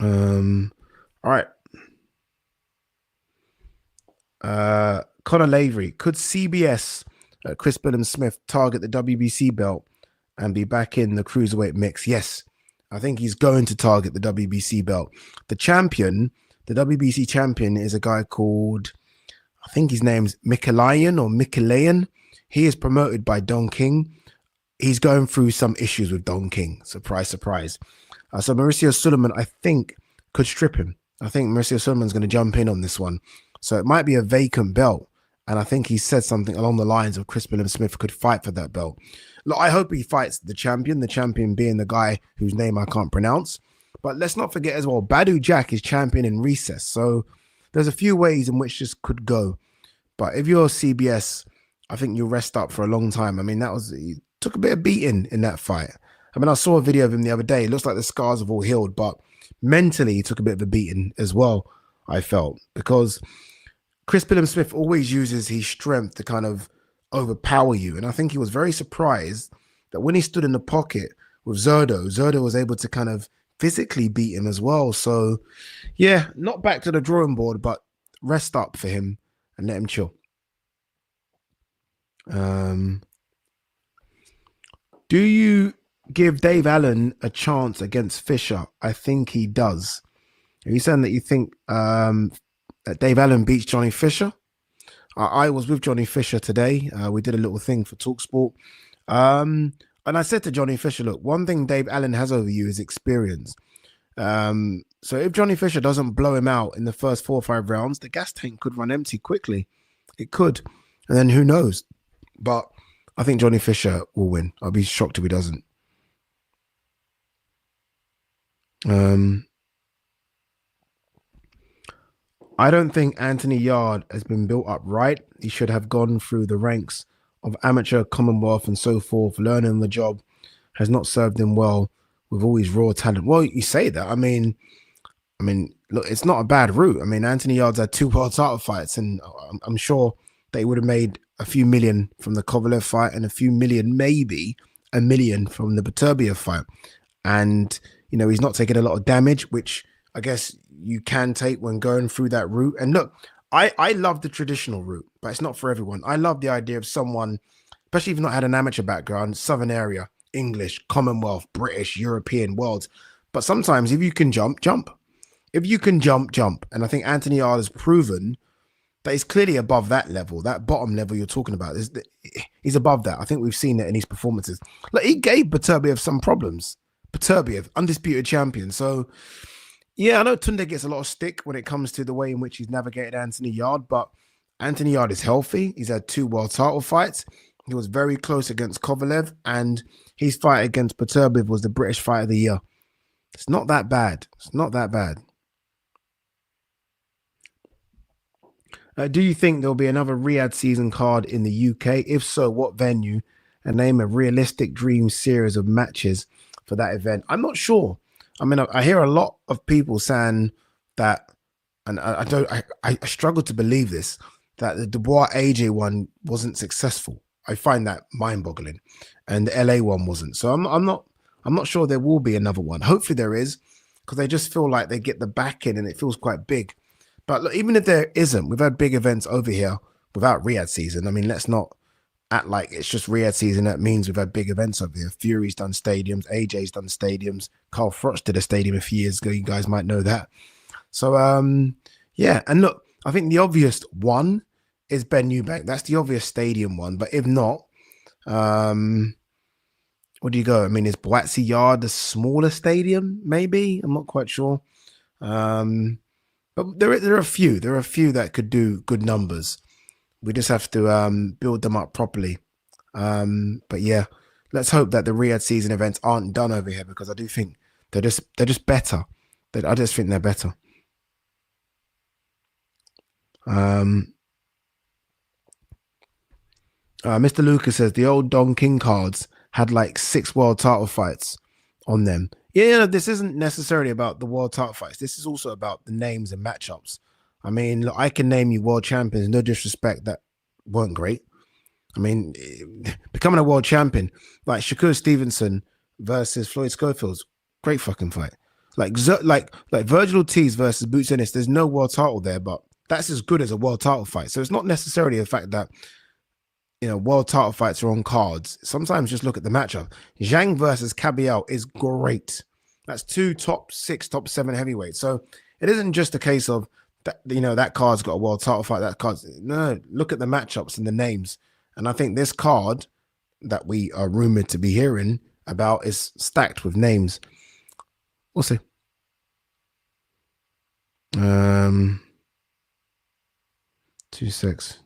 All right. Conor Lavery. Could CBS, Chris Billam-Smith, target the WBC belt and be back in the cruiserweight mix? Yes. I think he's going to target the WBC belt. The WBC champion is a guy called, I think his name's Mikalayan. He is promoted by Don King. He's going through some issues with Don King. Surprise, surprise. So Mauricio Suleiman, I think, could strip him. I think Mauricio Suleiman's going to jump in on this one. So it might be a vacant belt. And I think he said something along the lines of Chris Billam-Smith could fight for that belt. Look, I hope he fights the champion being the guy whose name I can't pronounce. But let's not forget as well, Badu Jack is champion in recess. So there's a few ways in which this could go. But if you're CBS, I think you'll rest up for a long time. I mean, he took a bit of beating in that fight. I mean, I saw a video of him the other day. It looks like the scars have all healed, but mentally he took a bit of a beating as well, I felt. Because Chris Billam-Smith always uses his strength to kind of overpower you. And I think he was very surprised that when he stood in the pocket with Zurdo was able to kind of physically beat him as well. So, yeah, not back to the drawing board, but rest up for him and let him chill. Do you give Dave Allen a chance against Fisher? I think he does. Are you saying that you think that Dave Allen beats Johnny Fisher? I was with Johnny Fisher today. We did a little thing for TalkSport. And I said to Johnny Fisher, look, one thing Dave Allen has over you is experience. So if Johnny Fisher doesn't blow him out in the first 4 or 5 rounds, the gas tank could run empty quickly. It could. And then who knows? But I think Johnny Fisher will win. I'll be shocked if he doesn't. I don't think Anthony Yarde has been built up right. He should have gone through the ranks of amateur, Commonwealth, and so forth. Learning the job has not served him well with all his raw talent. Well, you say that. I mean, look, it's not a bad route. I mean, Anthony Yarde's had 2 world title fights, and I'm sure they would have made a few million from the Kovalev fight and a few million, maybe $1 million from the BETERBIEV fight. And, you know, he's not taking a lot of damage, which I guess you can take when going through that route. And look, I love the traditional route, but it's not for everyone. I love the idea of someone, especially if you've not had an amateur background, Southern area, English, Commonwealth, British, European, world. But sometimes if you can jump, jump. If you can jump, jump. And I think Anthony Yarde has proven that he's clearly above that level, that bottom level you're talking about. He's above that. I think we've seen it in his performances. Like, he gave BETERBIEV some problems. BETERBIEV, undisputed champion. So, yeah, I know Tunde gets a lot of stick when it comes to the way in which he's navigated Anthony Yarde, but Anthony Yarde is healthy. He's had 2 world title fights. He was very close against Kovalev, and his fight against BETERBIEV was the British Fight of the Year. It's not that bad. It's not that bad. Do you think there'll be another Riyadh season card in the UK? If so, what venue? And name a realistic dream series of matches for that event. I'm not sure. I mean, I hear a lot of people saying that, and I struggle to believe this, that the Dubois AJ one wasn't successful. I find that mind-boggling, and the LA one wasn't. So I'm not sure there will be another one. Hopefully there is, because they just feel like they get the back in and it feels quite big. But look, even if there isn't, we've had big events over here without Riyadh season. I mean, let's not act like it's just Riyadh season. That means we've had big events over here. Fury's done stadiums. AJ's done stadiums. Carl Froch did a stadium a few years ago. You guys might know that. So, yeah. And look, I think the obvious one is Ben Eubank. That's the obvious stadium one. But if not, where do you go? I mean, is Boatsy Yard the smaller stadium? Maybe. I'm not quite sure. But there are a few. There are a few that could do good numbers. We just have to build them up properly. But yeah, let's hope that the Riyadh season events aren't done over here, because I do think they're just better. I just think they're better. Mr. Lucas says the old Don King cards had like 6 world title fights on them. Yeah, this isn't necessarily about the world title fights. This is also about the names and matchups. I mean, look, I can name you world champions, no disrespect, that weren't great. I mean, becoming a world champion, like Shakur Stevenson versus Floyd Schofield's, great fucking fight. Like Virgil Ortiz versus Boots Ennis, there's no world title there, but that's as good as a world title fight. So it's not necessarily the fact that, you know, world title fights are on cards. Sometimes just look at the matchup. Zhang versus Kabayel is great. That's 2 top 6, top 7 heavyweights. So it isn't just a case of that, you know, that card's got a world title fight. That card's no. Look at the matchups and the names. And I think this card that we are rumored to be hearing about is stacked with names. We'll see. 2-6.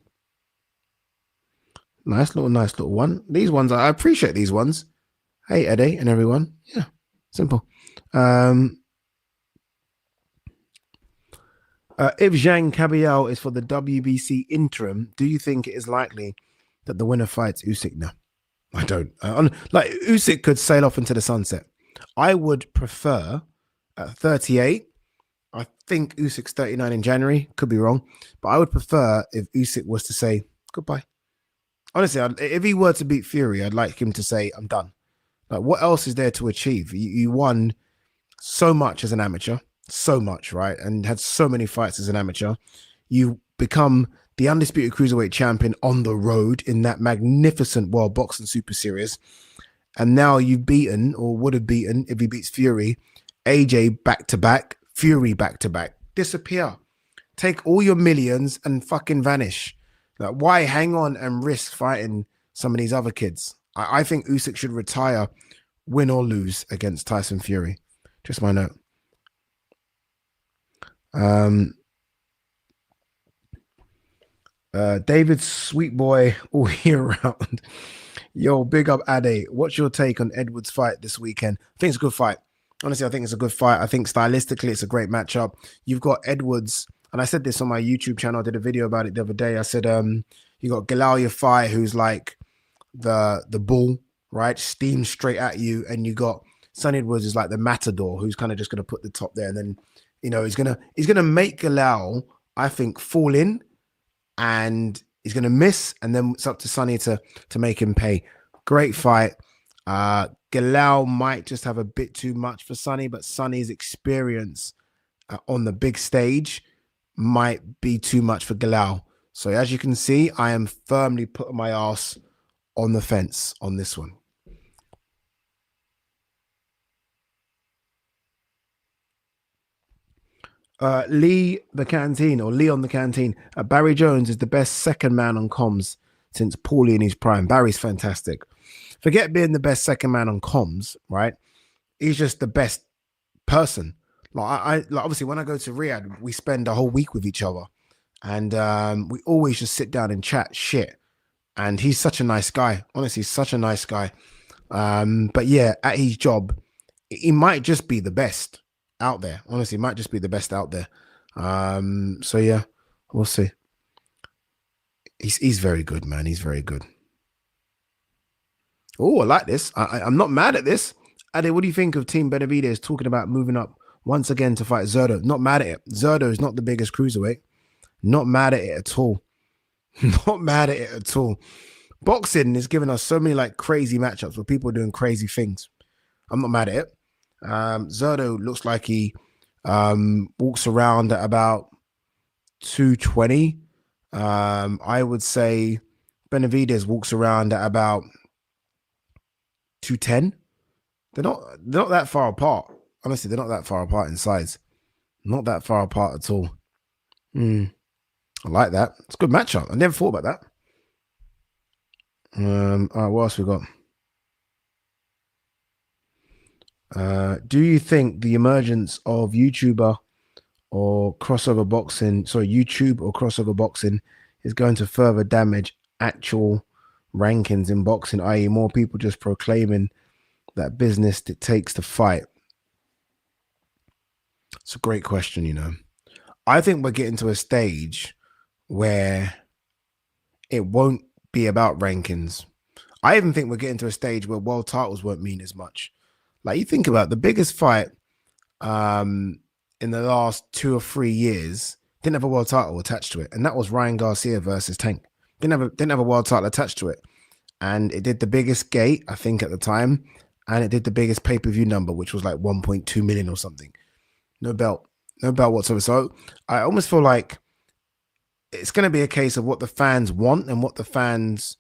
Nice little one. These ones, I appreciate these ones. Hey, Eddie and everyone. Yeah, simple. If Zhang Kabayel is for the WBC interim, do you think it is likely that the winner fights Usyk? No, I don't. Like, Usyk could sail off into the sunset. I would prefer at 38. I think Usyk's 39 in January. Could be wrong. But I would prefer if Usyk was to say goodbye. Honestly, if he were to beat Fury, I'd like him to say, I'm done. Like, what else is there to achieve? You won so much as an amateur, so much, right? And had so many fights as an amateur. You become the undisputed cruiserweight champion on the road in that magnificent World Boxing Super Series. and now you've beaten, or would have beaten if he beats Fury, AJ back-to-back, Fury back-to-back. Disappear. Take all your millions and fucking vanish. Like, why hang on and risk fighting some of these other kids? I think Usyk should retire, win or lose against Tyson Fury. Just my note. David Sweet Boy all year round. Yo, big up Ade. What's your take on Edwards' fight this weekend? I think it's a good fight. Honestly, I think it's a good fight. I think stylistically it's a great matchup. You've got Edwards, and I said this on my YouTube channel. I did a video about it the other day. I said, you got Galal Yafai, who's like the bull, right? Steam straight at you. And you got Sonny Edwards is like the matador, who's kind of just going to put the top there. And then, you know, he's gonna make Galal, I think, fall in, and he's going to miss. And then it's up to Sonny to make him pay. Great fight. Galal might just have a bit too much for Sonny, but Sonny's experience on the big stage might be too much for Galal. So as you can see, I am firmly putting my ass on the fence on this one. Lee the Canteen, or Leon the Canteen. Barry Jones is the best second man on comms since Paulie in his prime. Barry's fantastic. Forget being the best second man on comms, right? He's just the best person. Like obviously when I go to Riyadh, we spend a whole week with each other, and we always just sit down and chat shit. And he's such a nice guy. Honestly, such a nice guy. But yeah, at his job, he might just be the best out there. Honestly, might just be the best out there. So yeah, we'll see. He's very good, man. He's very good. Oh, I like this. I'm not mad at this. Ade, what do you think of Team Benevidez talking about moving up once again to fight Zerdo? Not mad at it. Zerdo is not the biggest cruiserweight. Not mad at it at all. Not mad at it at all. Boxing is giving us so many like crazy matchups where people are doing crazy things. I'm not mad at it. Zerdo looks like he walks around at about 220. I would say Benevidez walks around at about 210. They're not that far apart. Honestly, they're not that far apart in size. Not that far apart at all. I like that. It's a good matchup. I never thought about that. All right, what else we got? Do you think the emergence of YouTube or crossover boxing is going to further damage actual rankings in boxing, i.e. more people just proclaiming that business it takes to fight? It's a great question, you know. I think we're getting to a stage where it won't be about rankings. I even think we're getting to a stage where world titles won't mean as much. Like, you think about the biggest fight in the last 2 or 3 years didn't have a world title attached to it, and that was Ryan Garcia versus Tank. Didn't have a world title attached to it, and it did the biggest gate, I think, at the time, and it did the biggest pay-per-view number, which was like 1.2 million or something. No belt whatsoever. So I almost feel like it's going to be a case of what the fans want, and what the fans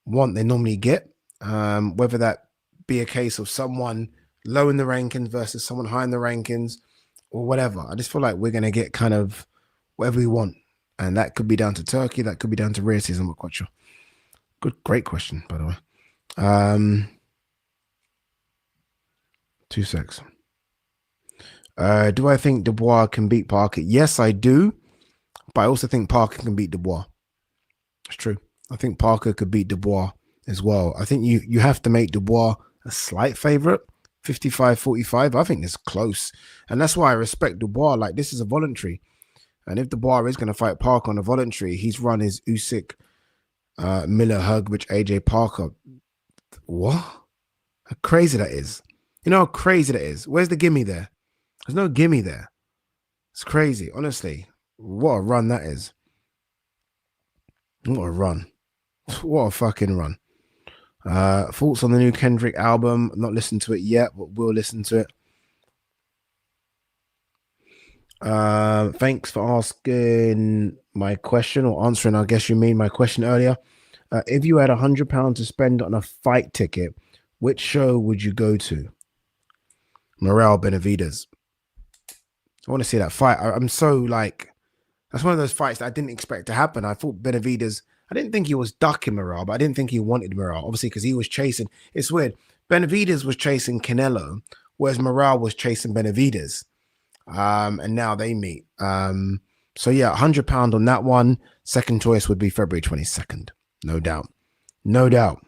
want they normally get. Whether that be a case of someone low in the rankings versus someone high in the rankings, or whatever. I just feel like we're going to get kind of whatever we want, and that could be down to Turkey, that could be down to Riyadh Season. I'm not quite sure. Great question, by the way. 2 secs. Do I think Dubois can beat Parker? Yes, I do. But I also think Parker can beat Dubois. It's true. I think Parker could beat Dubois as well. I think you have to make Dubois a slight favorite. 55-45. I think it's close. And that's why I respect Dubois. Like, this is a voluntary. And if Dubois is going to fight Parker on a voluntary, he's run his Usyk, Miller, Hugwich, AJ Parker. What? How crazy that is. You know how crazy that is. Where's the gimme there? There's no gimme there. It's crazy, honestly. What a run that is. What a run. What a fucking run. Thoughts on the new Kendrick album? Not listened to it yet, but we'll listen to it. Thanks for asking my question, or answering, I guess you mean, my question earlier. If you had £100 to spend on a fight ticket, Which show would you go to? Morrell, Benevidez. I want to see that fight. I'm so like, that's one of those fights that I didn't expect to happen. I thought Benevidez, I didn't think he was ducking Morrell, but I didn't think he wanted Morrell, obviously, because he was chasing. It's weird. Benevidez was chasing Canelo, whereas Morrell was chasing Benevidez. And now they meet. So yeah, £100 on that one. Second choice would be February 22nd. No doubt. No doubt.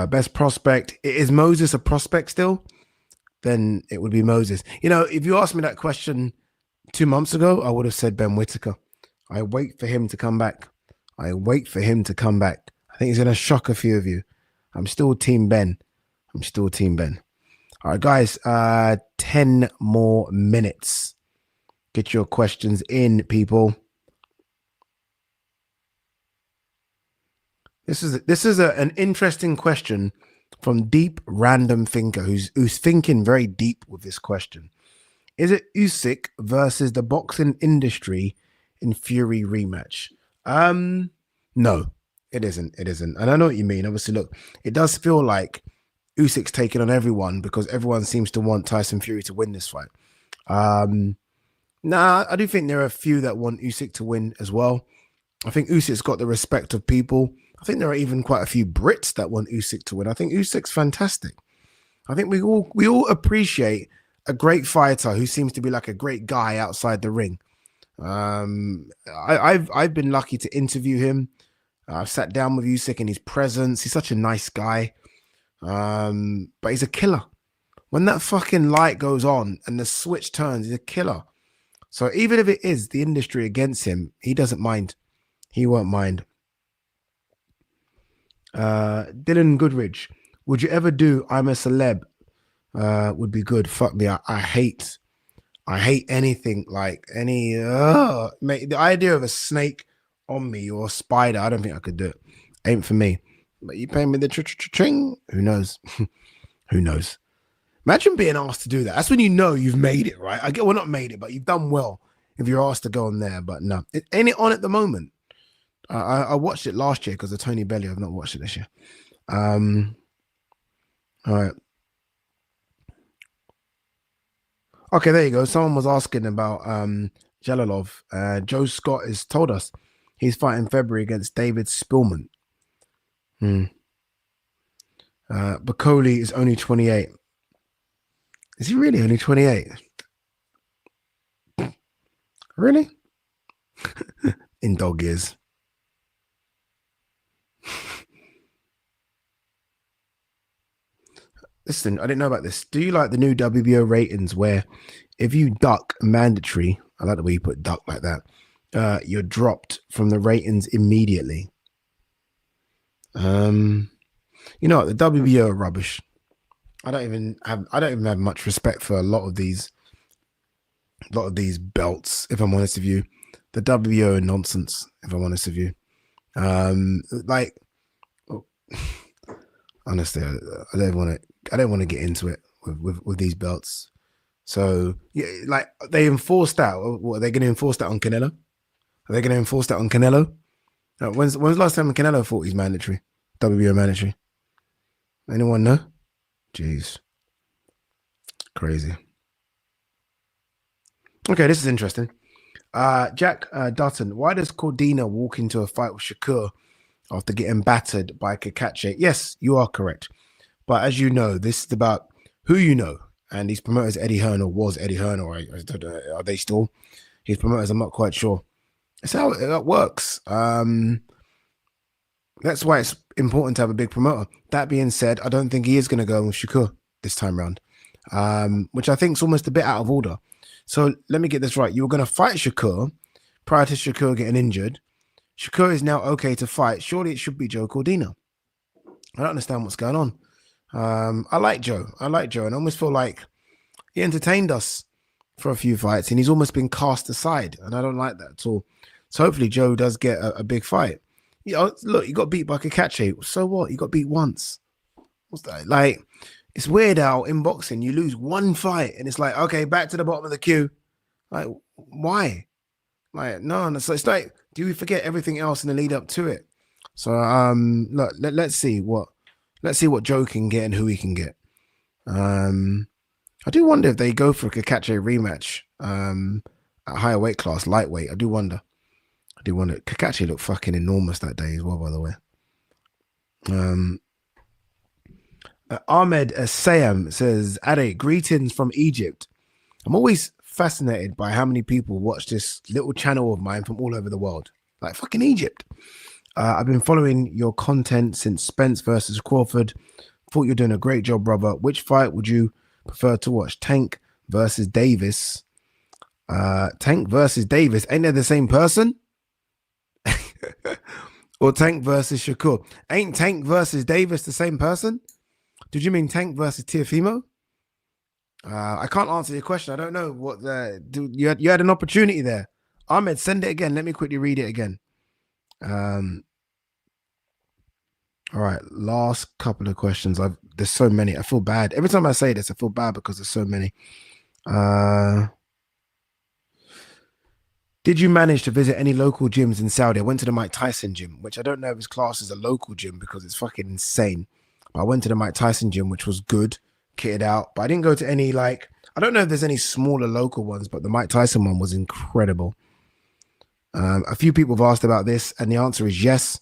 Best prospect. Is Moses a prospect still? Then it would be Moses. You know, if you asked me that question 2 months ago, I would have said Ben Whittaker. I wait for him to come back. I wait for him to come back. I think he's going to shock a few of you. I'm still Team Ben. I'm still Team Ben. All right, guys, 10 more minutes. Get your questions in, people. This is an interesting question from Deep Random Thinker, who's thinking very deep with this question. Is it Usyk versus the boxing industry in Fury rematch? No, it isn't. It isn't. And I know what you mean. Obviously, look, it does feel like Usyk's taking on everyone because everyone seems to want Tyson Fury to win this fight. Nah, I do think there are a few that want Usyk to win as well. I think Usyk's got the respect of people. I think there are even quite a few Brits that want Usyk to win. I think Usyk's fantastic. I think we all appreciate a great fighter who seems to be like a great guy outside the ring. I've been lucky to interview him. I've sat down with Usyk in his presence. He's such a nice guy. But he's a killer. When that fucking light goes on and the switch turns, he's a killer. So even if it is the industry against him, he doesn't mind. He won't mind. Dylan Goodridge, would you ever do I'm a Celeb? Would be good. Fuck me. I hate anything like any mate, the idea of a snake on me or a spider. I don't think I could do it. Ain't for me. But you pay me the ching. Who knows? Who knows? Imagine being asked to do that. That's when you know you've made it, right? I get well, not made it, but you've done well if you're asked to go on there. But no, ain't it on at the moment? I watched it last year because of Tony Bellew. I've not watched it this year. All right. Okay, there you go. Someone was asking about Jalolov. Joe Scott has told us he's fighting February against David Spillman. Bakole is only 28. Is he really only 28? Really? In dog years. Listen, I didn't know about this. Do you like the new WBO ratings where if you duck mandatory, I like the way you put duck like that, you're dropped from the ratings immediately? You know what, the WBO are rubbish. I don't even have much respect for a lot of these belts, if I'm honest with you. The WBO are nonsense, if I'm honest with you. Like, honestly, I don't want to get into it with these belts. So yeah, like they enforced that. What are they going to enforce that on Canelo? Are they going to enforce that on Canelo? When's the last time Canelo fought his mandatory? WBO mandatory? Anyone know? Jeez. Crazy. Okay, this is interesting. Jack Dutton, why does Cordina walk into a fight with Shakur after getting battered by Kakache? Yes, you are correct. But as you know, this is about who you know. And his promoters, Eddie Hearn, or was Eddie Hearn, or are they still his promoters? I'm not quite sure. That's how it works. That's why it's important to have a big promoter. That being said, I don't think he is going to go with Shakur this time round, which I think is almost a bit out of order. So let me get this right. You were going to fight Shakur prior to Shakur getting injured. Shakur is now okay to fight. Surely it should be Joe Cordina. I don't understand what's going on. I like Joe. And I almost feel like he entertained us for a few fights and he's almost been cast aside. And I don't like that at all. So hopefully Joe does get a big fight. You know, look, you got beat by Kakache. So what? You got beat once. What's that? Like, it's weird how in boxing you lose one fight and it's like, okay, back to the bottom of the queue. Like, why? Like, no, so it's like, do we forget everything else in the lead up to it? So look, let's see what Joe can get and who he can get. I do wonder if they go for a Kakache rematch at higher weight class, lightweight. I do wonder. Kakache looked fucking enormous that day as well, by the way. Ahmed Sayam says, Ade, greetings from Egypt. I'm always fascinated by how many people watch this little channel of mine from all over the world. Like fucking Egypt. I've been following your content since Spence versus Crawford. Thought you're doing a great job, brother. Which fight would you prefer to watch? Tank versus Davis. Tank versus Davis. Ain't they the same person? Or Tank versus Shakur? Ain't Tank versus Davis the same person? Did you mean Tank versus Teofimo? I can't answer your question. I don't know what you had an opportunity there. Ahmed, send it again. Let me quickly read it again. All right, last couple of questions. There's so many. I feel bad. Every time I say this, I feel bad because there's so many. Did you manage to visit any local gyms in Saudi? I went to the Mike Tyson gym, which I don't know if it's classed as a local gym because it's fucking insane. But I went to the Mike Tyson gym, which was good, kitted out. But I didn't go to any, like, I don't know if there's any smaller local ones, but the Mike Tyson one was incredible. A few people have asked about this, and the answer is yes.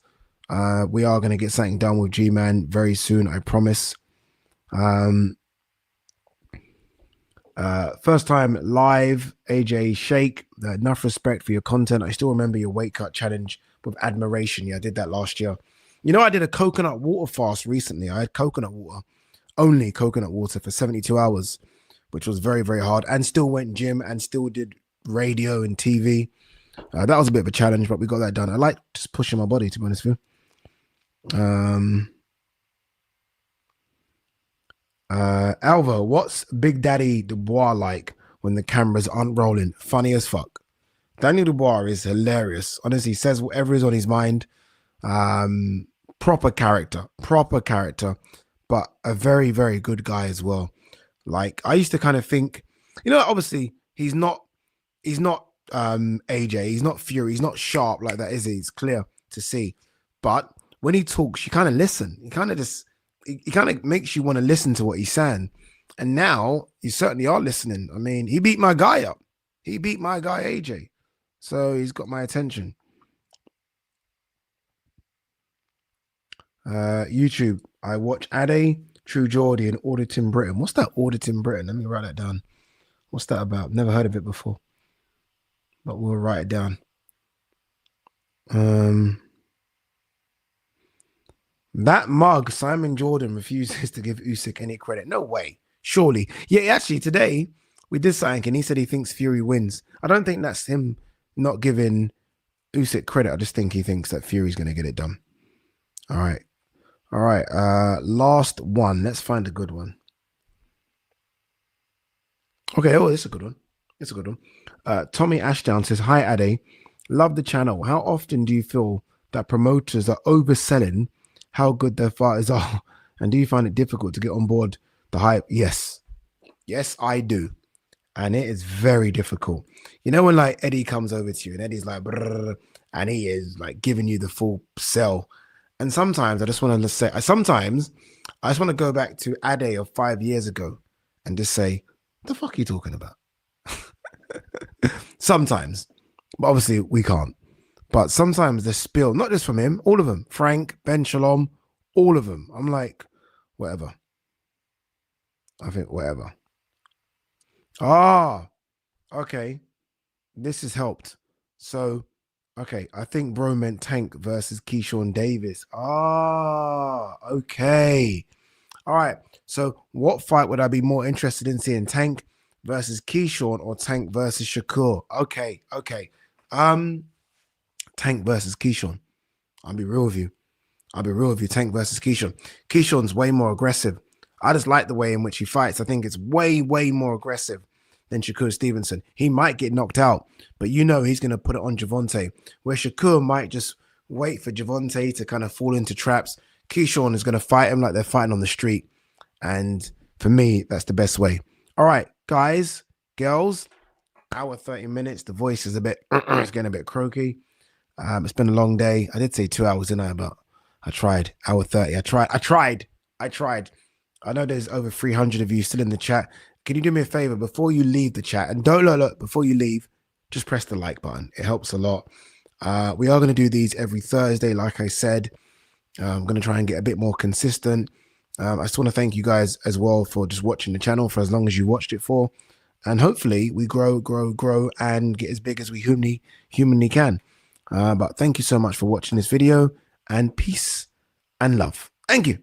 We are going to get something done with Gman very soon, I promise. First time live, AJ Sheikh. Enough respect for your content. I still remember your weight cut challenge with admiration. Yeah, I did that last year. You know, I did a coconut water fast recently. I had coconut water, only coconut water for 72 hours, which was very, very hard, and still went gym and still did radio and TV. That was a bit of a challenge, but we got that done. I like just pushing my body, to be honest with you. Alva, what's Big Daddy Dubois like when the cameras aren't rolling? Funny as fuck. Daniel Dubois is hilarious. Honestly, he says whatever is on his mind. Proper character, but a very, very good guy as well. Like, I used to kind of think, you know, obviously he's not AJ, he's not Fury, he's not sharp like that, is he? It's clear to see. But when he talks, you kind of listen. He kind of makes you want to listen to what he's saying. And now you certainly are listening. I mean, he beat my guy up. He beat my guy AJ. So he's got my attention. YouTube, I watch Ade, True Geordie, and Auditing Britain. What's that Auditing Britain? Let me write that down. What's that about? Never heard of it before. But we'll write it down. That mug, Simon Jordan, refuses to give Usyk any credit. No way. Surely. Yeah, actually, today we did something and he said he thinks Fury wins. I don't think that's him not giving Usyk credit. I just think he thinks that Fury's going to get it done. All right. Last one. Let's find a good one. Okay. Oh, it's a good one. Tommy Ashdown says, hi, Ade. Love the channel. How often do you feel that promoters are overselling how good their fighters are? And do you find it difficult to get on board the hype? Yes, I do. And it is very difficult. You know, when like Eddie comes over to you and Eddie's like, and he is like giving you the full sell. And sometimes I just want to say, I just want to go back to Ade of 5 years ago and just say, what the fuck are you talking about? Sometimes, but obviously we can't. But sometimes the spill, not just from him, all of them, Frank, Ben Shalom, all of them. I'm like, whatever. I think whatever. Okay. This has helped. So, okay, I think bro meant Tank versus Keyshawn Davis. Okay. All right. So what fight would I be more interested in seeing? Tank versus Keyshawn or Tank versus Shakur? Okay. Tank versus Keyshawn. I'll be real with you. Tank versus Keyshawn. Keyshawn's way more aggressive. I just like the way in which he fights. I think it's way, way more aggressive than Shakur Stevenson. He might get knocked out, but you know he's going to put it on Gervonta. Where Shakur might just wait for Gervonta to kind of fall into traps. Keyshawn is going to fight him like they're fighting on the street. And for me, that's the best way. All right, guys, girls, hour 30 minutes. The voice is a bit, it's getting a bit croaky. It's been a long day. I did say 2 hours, didn't I? But I tried. Hour 30. I tried. I know there's over 300 of you still in the chat. Can you do me a favor before you leave the chat? And don't look, before you leave, just press the like button. It helps a lot. We are going to do these every Thursday, like I said. I'm going to try and get a bit more consistent. I just want to thank you guys as well for just watching the channel for as long as you watched it for. And hopefully we grow and get as big as we humanly can. But thank you so much for watching this video, and peace and love. Thank you.